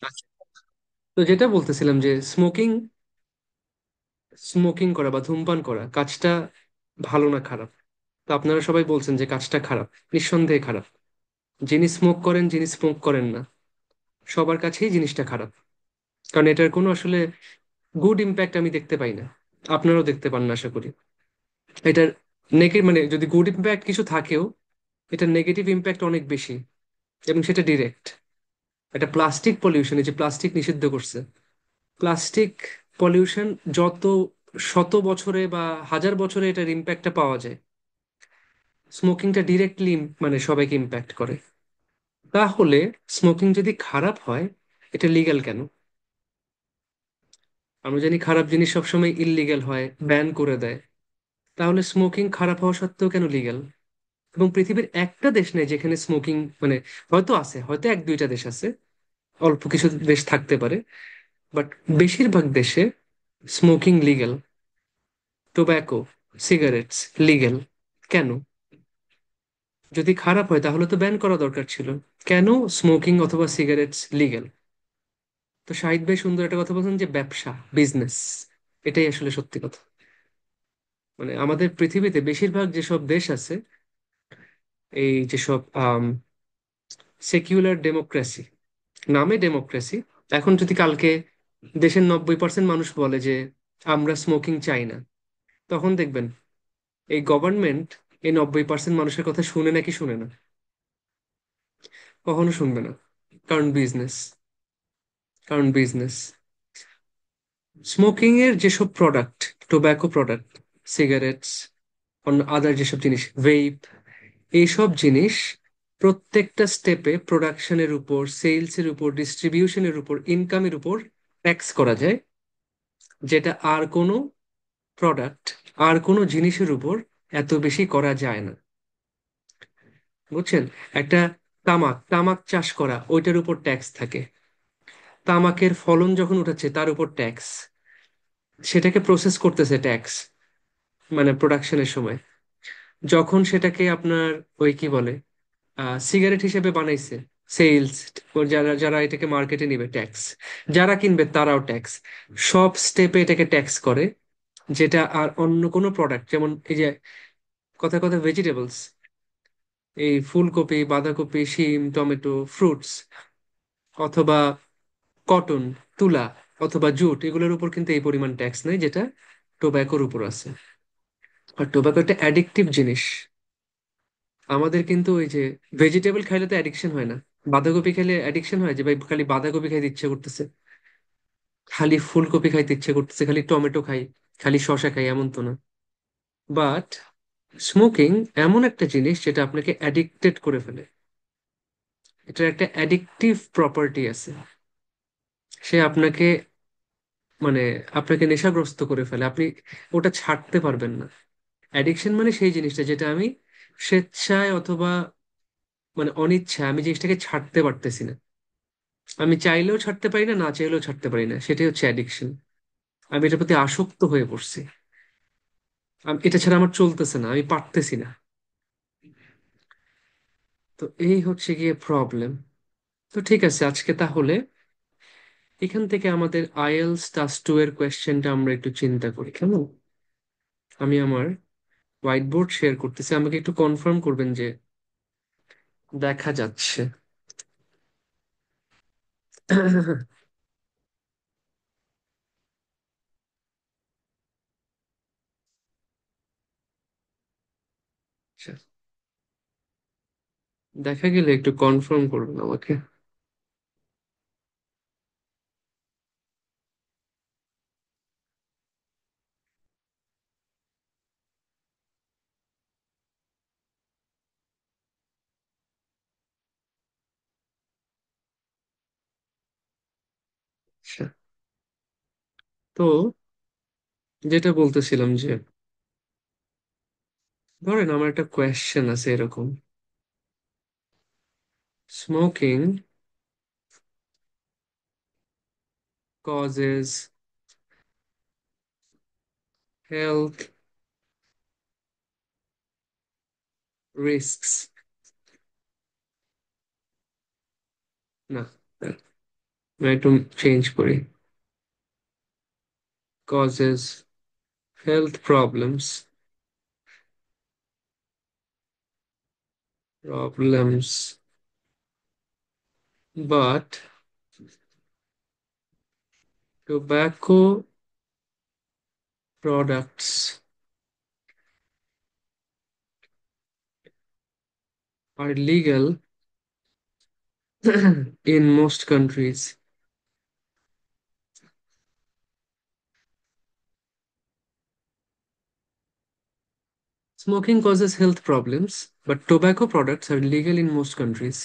আচ্ছা, তো যেটা বলতেছিলাম যে স্মোকিং স্মোকিং করা বা ধূমপান করা কাজটা ভালো না খারাপ? তো আপনারা সবাই বলছেন যে কাজটা খারাপ, নিঃসন্দেহে খারাপ। যিনি স্মোক করেন, যিনি স্মোক করেন না, সবার কাছেই জিনিসটা খারাপ। কারণ এটার কোনো আসলে গুড ইম্প্যাক্ট আমি দেখতে পাই না। আপনারাও দেখতে পান না আশা করি। এটার নেগেটিভ, মানে যদি গুড ইম্প্যাক্ট কিছু থাকেও, এটার নেগেটিভ ইম্প্যাক্ট অনেক বেশি, এবং সেটা ডিরেক্ট। এটা প্লাস্টিক পলিউশন, এই যে প্লাস্টিক নিষিদ্ধ করছে, প্লাস্টিক পলিউশন যত শত বছরে বা হাজার বছরে এটার ইম্প্যাক্টটা পাওয়া যায়, স্মোকিংটা ডিরেক্টলি মানে সবাইকে ইম্প্যাক্ট করে। তাহলে স্মোকিং যদি খারাপ হয়, এটা লিগ্যাল কেন? আমরা জানি খারাপ জিনিস সবসময় ইললিগ্যাল হয়, ব্যান করে দেয়। তাহলে স্মোকিং খারাপ হওয়া সত্ত্বেও কেন লিগ্যাল? এবং পৃথিবীর একটা দেশ নেই যেখানে স্মোকিং, মানে হয়তো আছে, হয়তো এক দুইটা দেশ আছে, অল্প কিছু দেশ থাকতে পারে, বাট বেশিরভাগ দেশে smoking legal. Tobacco, cigarettes legal. কেন? যদি খারাপ হয় তাহলে তো ব্যান করা দরকার ছিল। কেন স্মোকিং অথবা সিগারেটস লিগ্যাল? তো শাহিদ ভাই সুন্দর একটা কথা বলছেন যে ব্যবসা, বিজনেস। এটাই আসলে সত্যি কথা। মানে আমাদের পৃথিবীতে বেশিরভাগ যেসব দেশ আছে, এই যেসব সেকুলার ডেমোক্রেসি, নামে ডেমোক্রেসি, এখন যদি কালকে দেশের 90% মানুষ বলে যে আমরা স্মোকিং চাই না, তখন দেখবেন এই গভর্নমেন্ট এই 90% মানুষের কথা শুনে নাকি শুনে না? কখনো শুনবে না। কারণ বিজনেস, কারণ বিজনেস। স্মোকিং এর যেসব প্রোডাক্ট, টোব্যাকো প্রোডাক্ট, সিগারেটস, অন্য আদার যেসব জিনিস, ভেইপ, এইসব জিনিস প্রত্যেকটা স্টেপে প্রোডাকশনের উপর, সেলস এর উপর, ডিস্ট্রিবিউশনের উপর, ইনকামের উপর ট্যাক্স করা যায়, যেটা আর কোনো প্রোডাক্ট, আর কোনো জিনিসের উপর এত বেশি করা যায় না। বুঝছেন? একটা তামাক তামাক চাষ করা, ওইটার উপর ট্যাক্স থাকে। তামাকের ফলন যখন উঠাচ্ছে তার উপর ট্যাক্স। সেটাকে প্রসেস করতেছে ট্যাক্স, মানে প্রোডাকশনের সময়। যখন সেটাকে আপনার ওই কি বলে সিগারেট হিসেবে বানাইছে, সেলস, যারা যারা এটাকে মার্কেটে নিবে ট্যাক্স, যারা কিনবে তারাও ট্যাক্স। সব স্টেপে এটাকে ট্যাক্স করে, যেটা আর অন্য কোনো প্রোডাক্ট, যেমন এই যে কথা কথা ভেজিটেবলস, এই ফুলকপি, বাঁধাকপি, শিম, টমেটো, ফ্রুটস, অথবা কটন, তুলা, অথবা জুট, এগুলোর উপর কিন্তু এই পরিমাণ ট্যাক্স নেই যেটা টোব্যাকোর উপর আছে। আর টোব্যাকো একটা অ্যাডিকটিভ জিনিস। আমাদের কিন্তু ওই যে ভেজিটেবল খাইলে তো অ্যাডিকশন হয় না। বাঁধাকপি খেলে অ্যাডিকশন হয় যে ভাই খালি বাঁধাকপি খাইতে ইচ্ছে করতেছে, খালি ফুলকপি খাইতে ইচ্ছে করতেছে, খালি টমেটো খাই, খালি শসা খাই, এমন তো না। বাট স্মোকিং এমন একটা জিনিস যেটা আপনাকে অ্যাডিক্টেড করে ফেলে। এটার একটা অ্যাডিকটিভ প্রপার্টি আছে। সে আপনাকে, মানে আপনাকে নেশাগ্রস্ত করে ফেলে, আপনি ওটা ছাড়তে পারবেন না। অ্যাডিকশন মানে সেই জিনিসটা যেটা আমি স্বেচ্ছায় অথবা মানে অনিচ্ছায় আমি জিনিসটাকে ছাড়তে পারতেছি না। আমি চাইলেও ছাড়তে পারি না, না চাইলেও ছাড়তে পারি না, সেটাই হচ্ছে অ্যাডিকশন। আমি এটার প্রতি আসক্ত হয়ে পড়ছি। এটা ছাড়া আমার চলতেছে না, আমি পারতেছি না। তো এই হচ্ছে গিয়ে প্রবলেম। তো ঠিক আছে, আজকে তাহলে এখান থেকে আমাদের আইএলস টাস 2 এর কোয়েশ্চেনটা আমরা একটু চিন্তা করি, কেমন? আমি আমার হোয়াইট বোর্ড শেয়ার করতেছি, আমাকে একটু কনফার্ম করবেন যে দেখা যাচ্ছে। আচ্ছা, দেখা গেলে একটু কনফার্ম করবেন আমাকে। আচ্ছা, তো যেটা বলতেছিলাম যে ধরেন আমার একটা কোয়েশ্চেন আছে এরকম: স্মোকিং causes health risks, না, একটু চেঞ্জ করি। causes health problems but tobacco products are legal in most countries. Smoking causes health problems, but tobacco products are legal in most countries.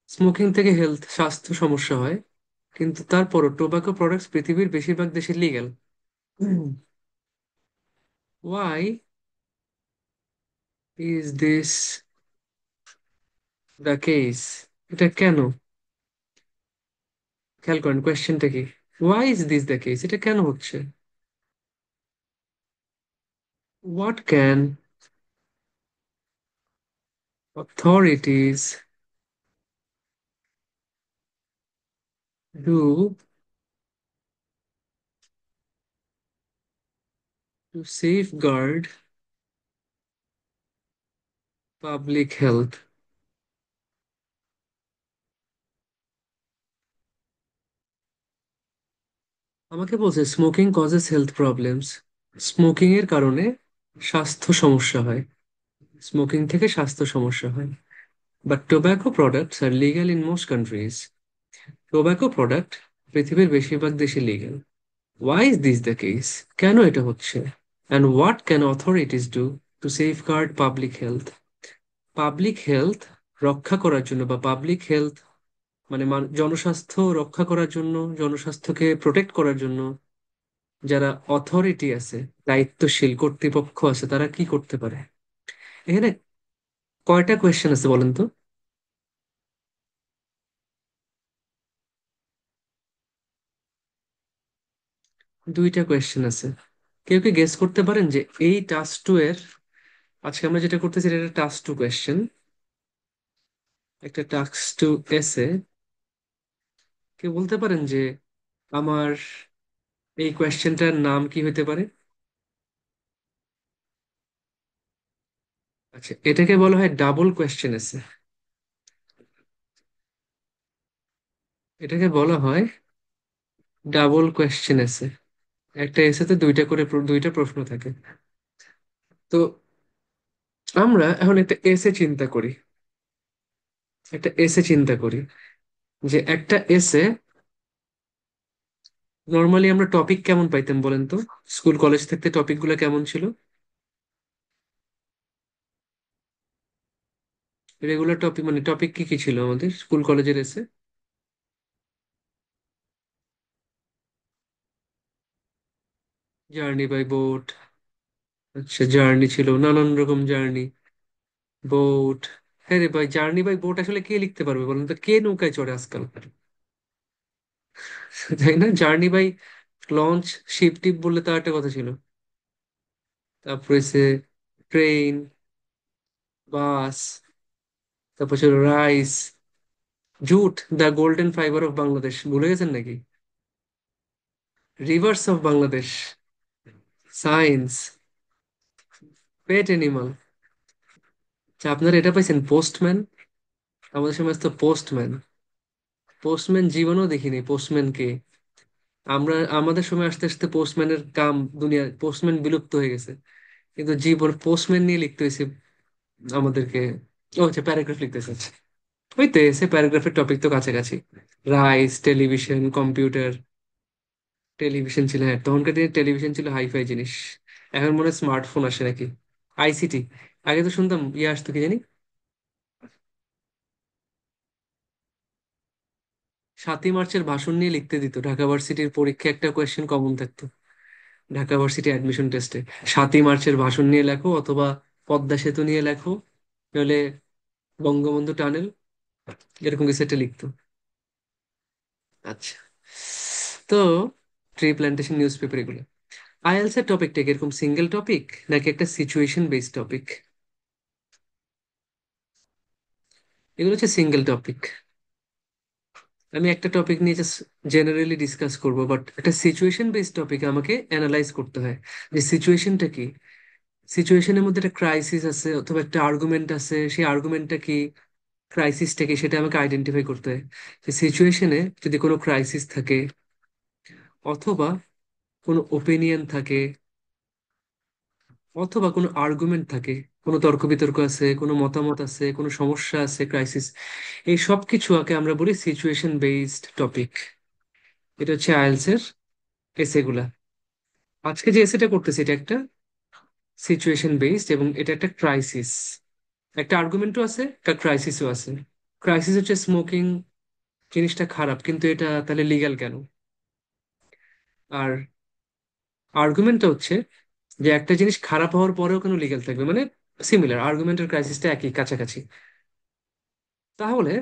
Smoking থেকে স্বাস্থ্য সমস্যা হয়, কিন্তু তারপরও টোবাকো প্রোডাক্টস পৃথিবীর বেশিরভাগ দেশে legal. Why is this the case? এটা কেন? খেয়াল করেন কোয়েশ্চেনটা কি। Why is this the case, এটা কেন হচ্ছে? What can authorities do to safeguard public health? আমাকে বলছে smoking causes health problems, smoking এর কারণে স্বাস্থ্য সমস্যা হয়, স্মোকিং থেকে স্বাস্থ্য সমস্যা হয়। But tobacco products are legal in most countries, tobacco product পৃথিবীর বেশিরভাগ দেশে legal. Why is this the case? কেন এটা হচ্ছে? And what can authorities do to safeguard public health? Public health রক্ষা করার জন্য বা পাবলিক হেলথ মানে জনস্বাস্থ্য রক্ষা করার জন্য, জনস্বাস্থ্যকে প্রোটেক্ট করার জন্য যারা অথরিটি আছে, দায়িত্বশীল কর্তৃপক্ষ আছে, তারা কি করতে পারে? এখানে কয়টা কোয়েশ্চেন আছে বলেন তো? দুইটা কোয়েশ্চেন আছে। কেউ কি গেস করতে পারেন যে এই টাস্ক টু এর, আজকে আমরা যেটা করতেছি এটা টাস্ক টু কোয়েশ্চেন, একটা টাস্ক টু এসে, কেউ বলতে পারেন যে আমার এই কোয়েশ্চেনটার নাম কি হতে পারে? আচ্ছা, এটাকে বলা হয় ডাবল কোয়েশ্চেন এসে। এটাকে বলা হয় ডাবল কোয়েশ্চেন এসে। একটা এসেতে দুইটা করে দুইটা প্রশ্ন থাকে। তো আমরা এখন একটা এসে চিন্তা করি, একটা এসে চিন্তা করি যে একটা এসে নর্মালি আমরা টপিক কেমন পাইতাম বলেন তো? স্কুল কলেজ থেকে টপিক গুলো কেমন ছিল? রেগুলার টপিক মানে টপিক কি কি ছিল আমাদের স্কুল কলেজের এসে? Journey by boat. আচ্ছা, জার্নি ছিল, নানান রকম জার্নি। বোট। হ্যাঁ রে ভাই, জার্নি বাই বোট আসলে কে লিখতে পারবে বলেন তো? কে নৌকায় চড়ে আজকাল? তাই না? জার্নি বাই লঞ্চ, শিপ টিপ বললে তো একটা কথা ছিল। তারপরে সে ট্রেন, বাস, তারপর ছিল rice, jute, the golden fibre of Bangladesh, ভুলে গেছেন নাকি? Rivers of Bangladesh, science, pet animal. আচ্ছা, আপনারা এটা পাইছেন পোস্টম্যান? আমাদের সময় তো পোস্টম্যান। পোস্টম্যান জীবনেও দেখিনি পোস্টম্যান কে। আমরা আমাদের সময় আস্তে আস্তে পোস্টম্যানের কাম, দুনিয়া পোস্টম্যান বিলুপ্ত হয়ে গেছে, কিন্তু জীবন পোস্টম্যান নিয়ে লিখতে হয়েছে আমাদেরকে। ও আচ্ছা, প্যারাগ্রাফ লিখতেছে। আচ্ছা, ওই তো এসে প্যারাগ্রাফের টপিক তো কাছাকাছি। Rice, television, computer. টেলিভিশন ছিল, হ্যাঁ তখনকার দিনে টেলিভিশন ছিল হাইফাই জিনিস। এখন মনে হয় স্মার্টফোন আসে নাকি। আইসিটি। আগে তো শুনতাম ইয়ে আসতো কি জানি, 7ই মার্চের ভাষণ নিয়ে লিখতে দিত ঢাকা ভার্সিটির পরীক্ষা, একটা কোয়েশ্চেন কমন থাকতো ঢাকা ভার্সিটি অ্যাডমিশন টেস্টে। 7ই মার্চের ভাষণ নিয়ে লেখো, অথবা পদ্মা সেতু নিয়ে লেখো, নাহলে বঙ্গবন্ধু টানেল, এরকম কিছু একটা লিখতো। আচ্ছা, তো ট্রি প্ল্যান্টেশন, নিউজ পেপার, এগুলো আইএলস এর টপিকটা কি এরকম সিঙ্গেল টপিক নাকি একটা সিচুয়েশন বেসড টপিক? এগুলো হচ্ছে সিঙ্গেল টপিক। আমি একটা টপিক নিয়ে জাস্ট জেনারেলি ডিসকাস করব, বাট একটা সিচুয়েশন বেসড টপিকে আমাকে অ্যানালাইজ করতে হয় যে সিচুয়েশনটা কি। সিচুয়েশনের মধ্যে একটা ক্রাইসিস আছে অথবা একটা আর্গুমেন্ট আছে, সেই আর্গুমেন্টটা কি, ক্রাইসিসটা কি, সেটা আমাকে আইডেন্টিফাই করতে হয়। যে সিচুয়েশনে যদি কোনো ক্রাইসিস থাকে অথবা কোনো ওপিনিয়ন থাকে অথবা কোনো আর্গুমেন্ট থাকে, কোনো তর্ক বিতর্ক আছে, কোনো মতামত আছে, কোনো সমস্যা আছে, ক্রাইসিস, এই সব কিছু আগে আমরা বলি সিচুয়েশন বেসড টপিক। এটা হচ্ছে আইএলস এর এসে গুলা। আজকে যে এসেটা করতেছি এটা একটা সিচুয়েশন বেসড এবং এটা একটা ক্রাইসিস। একটা আর্গুমেন্টও আছে, একটা ক্রাইসিসও আছে। ক্রাইসিস হচ্ছে স্মোকিং জিনিসটা খারাপ, কিন্তু এটা তাহলে লিগ্যাল কেন? আর আর্গুমেন্টটা হচ্ছে যে একটা জিনিস খারাপ হওয়ার পরেও কেন লিগ্যাল থাকবে, মানে সিমিলার, আর্গুমেন্টের ক্রাইসিসটা একই, কাছাকাছি। তাহলে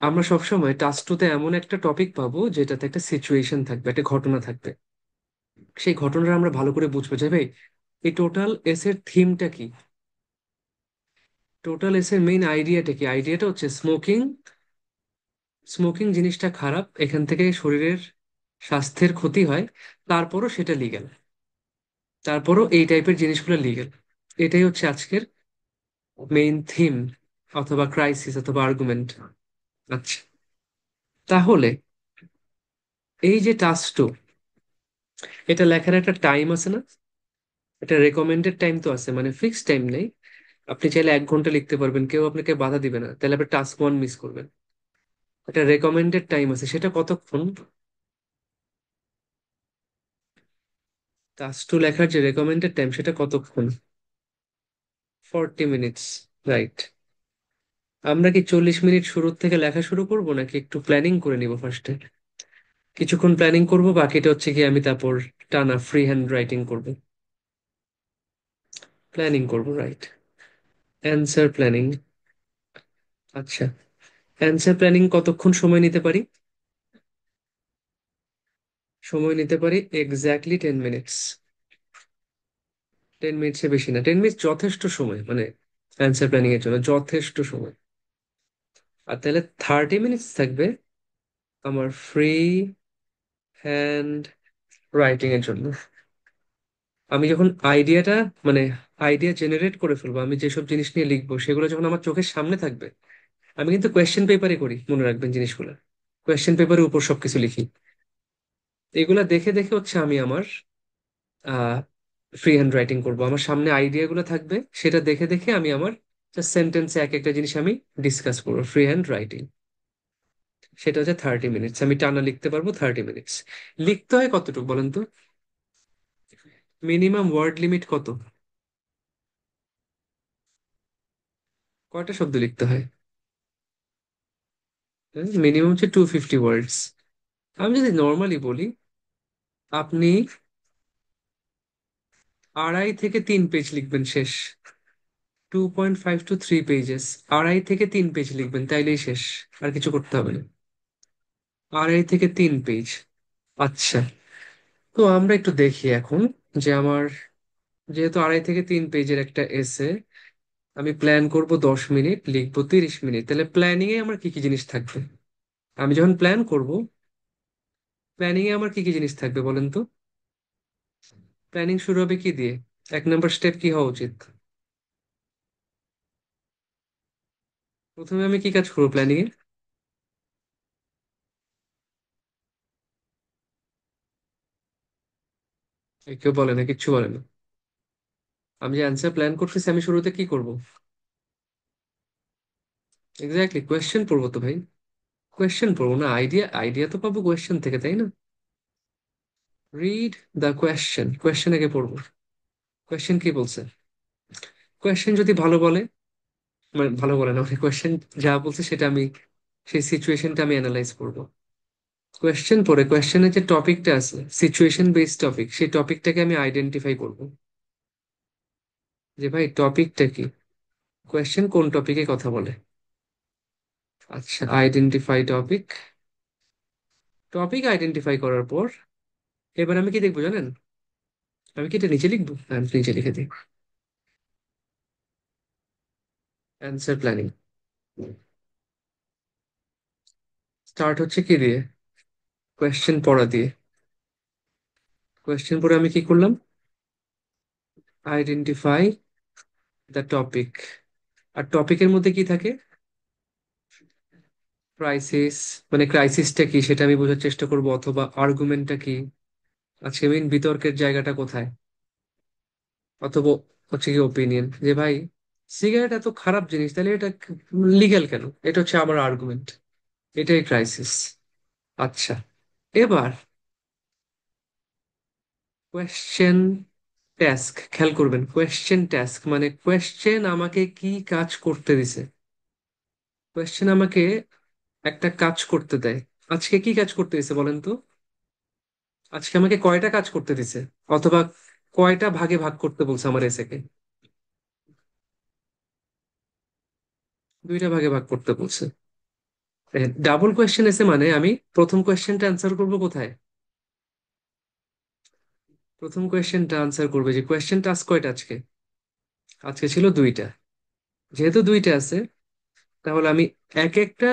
আমরা সবসময় টাস্ক টুতে এমন একটা টপিক পাবো যেটাতে একটা সিচুয়েশন থাকবে, একটা ঘটনা থাকবে। সেই ঘটনাটা আমরা ভালো করে বুঝবো যে ভাই এই টোটাল এসের থিমটা কি, টোটাল এসের মেইন আইডিয়াটা কি। আইডিয়াটা হচ্ছে স্মোকিং, স্মোকিং জিনিসটা খারাপ, এখান থেকে শরীরের স্বাস্থ্যের ক্ষতি হয়, তারপরও সেটা লিগ্যাল, তারপরও এই টাইপের জিনিসগুলো লিগ্যাল। এটাই হচ্ছে আজকের মেইন থিম অথবা ক্রাইসিস অথবা আর্গুমেন্ট। আচ্ছা, তাহলে এই যে টাস্ক টু, এটা লেখার একটা টাইম আছে না? এটা রেকমেন্ডেড টাইম তো আছে, মানে ফিক্সড টাইম নেই। আপনি চাইলে 1 ঘন্টা লিখতে পারবেন, কেউ আপনাকে বাধা দিবে না, তাহলে আপনি টাস্ক ওয়ান মিস করবেন। একটা রেকমেন্ডেড টাইম আছে, সেটা কতক্ষণ? টাস্ক টু লেখার যে রেকমেন্ডেড টাইম সেটা কতক্ষণ? 40 মিনিটস, রাইট। আমরা কি 40 মিনিট শুরুর থেকে লেখা শুরু করব নাকি একটু প্ল্যানিং করে নিব ফার্স্টে? কিছুক্ষণ প্ল্যানিং করব, বাকিটা হচ্ছে কি আমি তারপর টানা ফ্রি হ্যান্ড রাইটিং করব। প্ল্যানিং করব, রাইট। Answer planning. আচ্ছা, অ্যান্সার প্ল্যানিং কতক্ষণ সময় নিতে পারি? সময় নিতে পারি এক্স্যাক্টলি 10 মিনিটস। 10 মিনিটসে বেশি না, 10 মিনিট যথেষ্ট সময়, মানে অ্যান্সার প্ল্যানিং এর জন্য যথেষ্ট সময়। আর তাহলে 30 মিনিটস থাকবে আমার ফ্রি হ্যান্ড রাইটিং এর জন্য। আমি যখন আইডিয়াটা, মানে আইডিয়া জেনারেট করে ফেলবো, আমি যেসব জিনিস নিয়ে লিখবো সেগুলো যখন আমার চোখের সামনে থাকবে, আমি কিন্তু কোয়েশ্চেন পেপারে করি, মনে রাখবেন জিনিসগুলো। কোয়েশ্চেন পেপারের উপর সবকিছু লিখি। এগুলা দেখে দেখে হচ্ছে আমি আমার ফ্রি হ্যান্ড রাইটিং করবো। আমার সামনে আইডিয়া গুলো থাকবে, সেটা দেখে দেখে আমি আমার জাস্ট সেন্টেন্সে এক একটা জিনিস আমি ডিসকাস করবো, ফ্রি হ্যান্ড রাইটিং। সেটা হচ্ছে 30 মিনিটস, আমি টানা লিখতে পারবো 30 মিনিটস। লিখতে হয় কতটুকু বলেন তো? মিনিমাম ওয়ার্ড লিমিট কত? কয়টা শব্দ লিখতে হয়? মিনিমাম হচ্ছে 250 ওয়ার্ডস। আমি যদি নর্মালি বলি, আপনি 2.5 থেকে 3 পেজ লিখবেন, শেষ। 2.5 to 3 পেজেস, 2.5 থেকে 3 পেজ লিখবেন, তাইলেই শেষ। আর কিছু করতে হবে না। 2.5 থেকে 3 পেজ। আচ্ছা, তো আমরা একটু দেখি এখন যে আমার, যেহেতু 2.5 থেকে 3 পেজের একটা এসে, আমি প্ল্যান করব 10 মিনিট, লিখবো 30 মিনিট, তাহলে প্ল্যানিং এ আমার কি কি জিনিস থাকবে? আমি যখন প্ল্যান করব, প্ল্যানিং এ আমার কি কি জিনিস থাকবে বলেন তো? প্ল্যানিং শুরু হবে কি দিয়ে? 1 নম্বর স্টেপ কি হওয়া উচিত? প্রথমে আমি কি কাজ করবো প্ল্যানিং এ? কেউ বলে না, কিচ্ছু বলে না। আমি যে অ্যান্সার প্ল্যান করতেছি, আমি শুরুতে কি করব? এক্স্যাক্টলি কোয়েশ্চেন পড়বো তো ভাই। কোয়েশ্চেন পড়বো না, আইডিয়া, আইডিয়া তো পাবো কোয়েশ্চেন থেকে, তাই না? রিড দ্য কোয়েশ্চেন, কোয়েশ্চেন আগে পড়বো। কোয়েশ্চেন কি বলছে? কোয়েশ্চেন যদি ভালো বলে, মানে ভালো বলে না, মানে কোয়েশ্চেন যা বলছে সেটা আমি, সেই সিচুয়েশনটা আমি অ্যানালাইজ করবো। কোয়েশ্চেন পড়ে কোয়েশ্চেনের যে টপিকটা আছে, সিচুয়েশন বেসড টপিক, সেই টপিকটাকে আমি আইডেন্টিফাই করব যে ভাই টপিকটা কি, কোয়েশ্চেন কোন টপিকে কথা বলে। আচ্ছা, আইডেন্টিফাই টপিক। টপিক আইডেন্টিফাই করার পর এবার আমি কি দেখবো জানেন? আমি কি এটা নিচে লিখবো? হ্যাঁ, আমি নিচে লিখে দিই অ্যান্সার প্ল্যানিং। স্টার্ট হচ্ছে কি দিয়ে? কোয়েশ্চেন পড়া দিয়ে। কোয়েশ্চেন পড়ে আমি কি করলাম? Identify the topic. আর টপিকের মধ্যে কি থাকে? ক্রাইসিস। মানে ক্রাইসিসটা কি সেটা আমি বোঝার চেষ্টা করব, অথবা আর্গুমেন্টটা কি, আজকে মেইন বিতর্কের জায়গাটা কোথায়, অথবা হচ্ছে কি ওপিনিয়ন, যে ভাই সিগারেট এত খারাপ জিনিস তাহলে এটা লিগ্যাল কেন, এটা হচ্ছে আমার আর্গুমেন্ট। এটাই ক্রাইসিস। আচ্ছা, এবার কোয়েশ্চেন টাস্ক খেয়াল করবেন। কোয়েশ্চেন টাস্ক মানে কোয়েশ্চেন আমাকে কি কাজ করতে দিছে। কোয়েশ্চেন আমাকে একটা কাজ করতে দেয়। আজকে কি কাজ করতে দিছে বলেন তো? আজকে আমাকে কয়টা কাজ করতে দিছে, অথবা কয়টা ভাগে ভাগ করতে বলছে আমার এসেকে? দুইটা ভাগে ভাগ করতে বলছে। ডাবল কোয়েশ্চেন এসে মানে আমি প্রথম কোয়েশ্চেনটা অ্যান্সার করব কোথায়? প্রথম কোয়েশ্চেনটা আনসার করবে যে কোয়েশ্চেন টাস্ক কয়টা আজকে? আজকে ছিল দুইটা। যেহেতু দুইটা আছে, তাহলে আমি এক একটা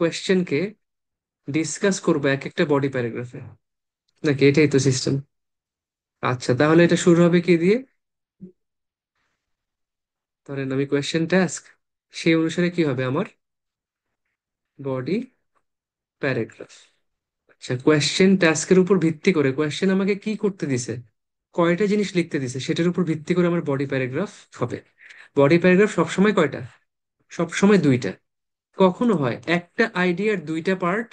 কোয়েশ্চেনকে ডিসকাস করবো এক একটা বডি প্যারাগ্রাফে, নাকি এটাই তো সিস্টেম? আচ্ছা, তাহলে এটা শুরু হবে কি দিয়ে? ধরেন আমি কোয়েশ্চেন টাস্ক, সেই অনুসারে কি হবে আমার বডি প্যারাগ্রাফ। আচ্ছা, কোয়েশ্চেন টাস্কের উপর ভিত্তি করে কোয়েশ্চেন আমাকে কি করতে দিছে, কয়টা জিনিস লিখতে দিছে, সেটার উপর ভিত্তি করে আমার বডি প্যারাগ্রাফ হবে। বডি প্যারাগ্রাফ সবসময় কয়টা? সবসময় দুইটা। কখনো হয় একটা আইডিয়ার দুইটা পার্ট,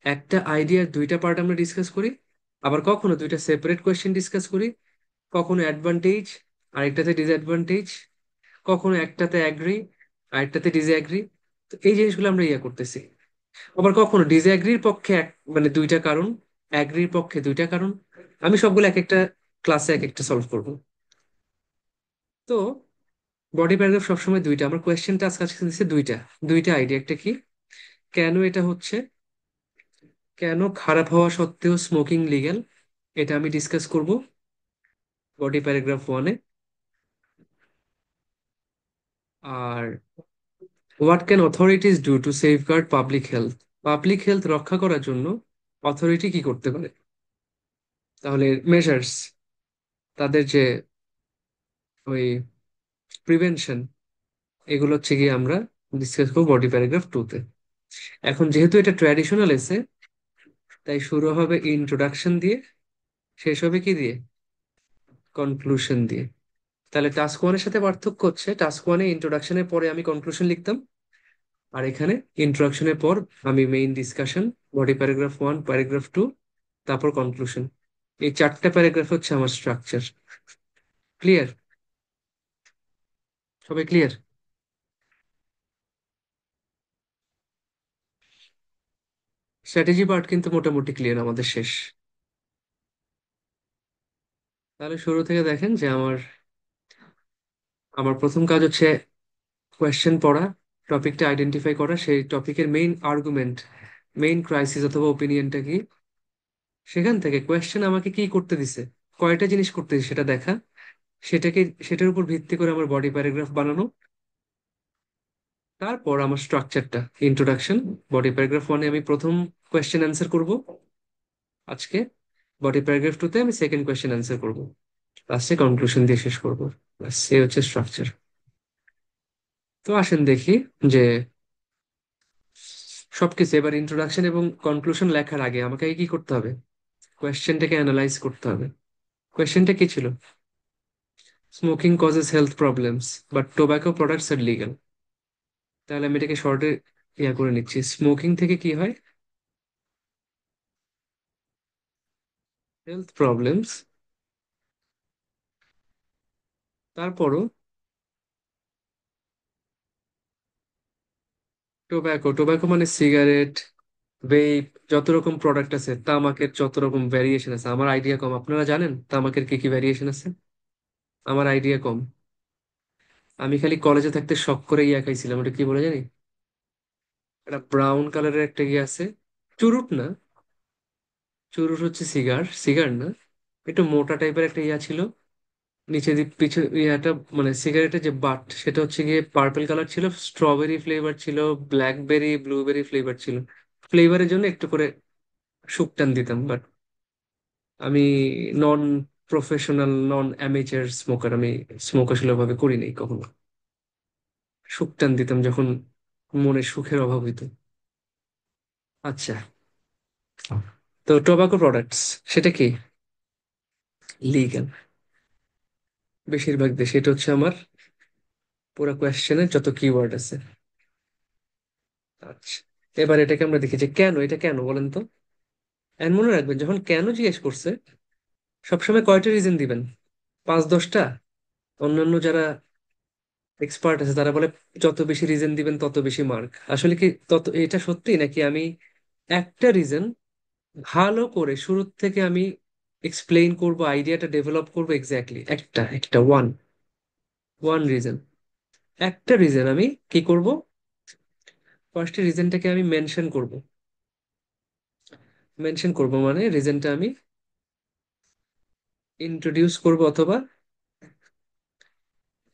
একটা আইডিয়ার দুইটা পার্ট আমরা ডিসকাস করি। আবার কখনো দুইটা সেপারেট কোয়েশ্চেন ডিসকাস করি। কখনো অ্যাডভান্টেজ, আরেকটাতে ডিসঅ্যাডভান্টেজ। কখনো একটাতে অ্যাগ্রি, আরেকটাতে ডিসঅ্যাগ্রি। তো এই জিনিসগুলো আমরা ইয়ে করতেছি। আবার কখনো ডিসঅ্যাগ্রির পক্ষে মানে দুইটা কারণ, অ্যাগ্রির পক্ষে দুইটা কারণ। আমি সবগুলো এক একটা ক্লাসে এক একটা সলভ করব। তো বডি প্যারাগ্রাফ সবসময় দুইটা। আমার কোয়েশ্চেন টাস্ক আজকে দিচ্ছে দুইটা। দুইটা আইডিয়া, একটা কি, কেন এটা হচ্ছে, কেন খারাপ হওয়া সত্ত্বেও স্মোকিং লিগ্যাল, এটা আমি ডিসকাস করব বডি প্যারাগ্রাফ ওয়ানে। আর what can authorities do to safeguard public health, public health রক্ষা করার জন্য অথরিটি কি করতে পারে। তাহলে মেজার্স, তাদের যে ওই প্রিভেনশন, এগুলো হচ্ছে গিয়ে আমরা ডিসকাস করবো বডি প্যারাগ্রাফ টু তে। এখন যেহেতু এটা ট্র্যাডিশনাল এসে, তাই শুরু হবে ইন্ট্রোডাকশন দিয়ে, শেষ হবে কি দিয়ে? কনক্লুশন দিয়ে। তাহলে টাস্ক ওয়ানের সাথে পার্থক্য হচ্ছে, টাস্ক ওয়ানে ইন্ট্রোডাকশনের পরে আমি কনক্লুশন লিখতাম, আর এখানে ইন্ট্রোডাকশনের পর আমি main discussion, body paragraph one, paragraph two, তারপর কনক্লুশন। এই চারটা প্যারাগ্রাফ হচ্ছে আমার স্ট্রাকচার। ক্লিয়ার? সবাই ক্লিয়ার? স্ট্র্যাটেজি পার্ট কিন্তু মোটামুটি ক্লিয়ার, আমাদের শেষ। তাহলে শুরু থেকে দেখেন যে আমার আমার প্রথম কাজ হচ্ছে কোয়েশ্চেন পড়া, টপিকটা আইডেন্টিফাই করা, সেই টপিকের মেইন আর্গুমেন্ট, মেইন ক্রাইসিস অথবা ওপিনিয়নটা কি, সেখান থেকে কোয়েশ্চেন আমাকে কি করতে দিছে, কয়টা জিনিস করতে দিছে সেটা দেখা, সেটাকে, সেটার উপর ভিত্তি করে আমার বডি প্যারাগ্রাফ বানানো। তারপর আমার স্ট্রাকচারটা, ইন্ট্রোডাকশন, বডি প্যারাগ্রাফ ওয়ানে আমি প্রথম কোয়েশ্চেন অ্যান্সার করব আজকে, বডি প্যারাগ্রাফ টুতে আমি সেকেন্ড কোয়েশ্চেন অ্যান্সার করব, লাস্টে কনক্লুশন দিয়ে শেষ করবো। ব্যাস, এই হচ্ছে স্ট্রাকচার। তো আসেন দেখি যে সবকিছু এবার ইন্ট্রোডাকশন এবং কনক্লুশন লেখার আগে আমাকে কি করতে হবে? কোয়েশ্চেনটাকে অ্যানালাইজ করতে হবে। কোয়েশ্চেনটা কি ছিল? Smoking causes health problems but tobacco products are legal. তাহলে আমি এটাকে শর্টে ইয়া করে নিচ্ছি, স্মোকিং থেকে কি হয়? Health problems. তারপরও টোব্যাকো, টোব্যাকো মানে সিগারেট, ভেপ, যত রকম প্রোডাক্ট আছে, তামাকের যত রকম ভ্যারিয়েশন আছে। আমার আইডিয়া কম, আপনারা জানেন তামাকের কি কি ভ্যারিয়েশন আছে? আমার আইডিয়া কম। আমি খালি কলেজে থাকতে শখ করে ইয়া খাইছিলাম, ওটা কি বলে জানি, একটা ব্রাউন কালারের একটা ইয়ে আছে, চুরুট না, চুরুট হচ্ছে সিগার, সিগার না, একটু মোটা টাইপের একটা ইয়া ছিল, নিচে পিছু ইয়াটা, মানে সিগারেটের যে বাট সেটা হচ্ছে গিয়ে পার্পল কালার ছিল, স্ট্রবেরি ফ্লেভার ছিল, ব্ল্যাকবেরি ব্লুবেরি ফ্লেভার ছিল। ফ্লেভারের জন্য একটু করে শুকটান দিতাম, বাট আমি নন প্রফেশনাল, নন অ্যামেচার স্মোকার, আমি স্মোক আসলে ভাবে করি নাই কখনো। শুকটান দিতাম যখন মনে সুখের অভাব হইতো। আচ্ছা, তো টোবাকো প্রোডাক্টস সেটা কি? লিগ্যাল বেশিরভাগ দেশে, এটা হচ্ছে আমার পুরো কোয়েশ্চেনের যত কিওয়ার্ড আছে। আচ্ছা, এবার এটাকে আমরা দেখি যে কেন, এটা কেন বলেন তো। এন্ড মনে রাখবেন, যখন কেন জিজ্ঞেস করছে সবসময় কয়টা রিজন দিবেন? 5-10টা? অন্যান্য যারা এক্সপার্ট আছে তারা বলে যত বেশি রিজন দিবেন তত বেশি মার্ক। আসলে কি তত এটা সত্যি, নাকি আমি একটা রিজন ভালো করে শুরু থেকে আমি এক্সপ্লেইন করব, আইডিয়াটা ডেভেলপ করবো, এক্স্যাক্টলি একটা একটা ওয়ান ওয়ান রিজন, একটা রিজন আমি কি করব, ফার্স্ট রিজনটাকে আমি মেনশন করব। মেনশন করব মানে রিজনটা আমি ইন্ট্রোডিউস করব, অথবা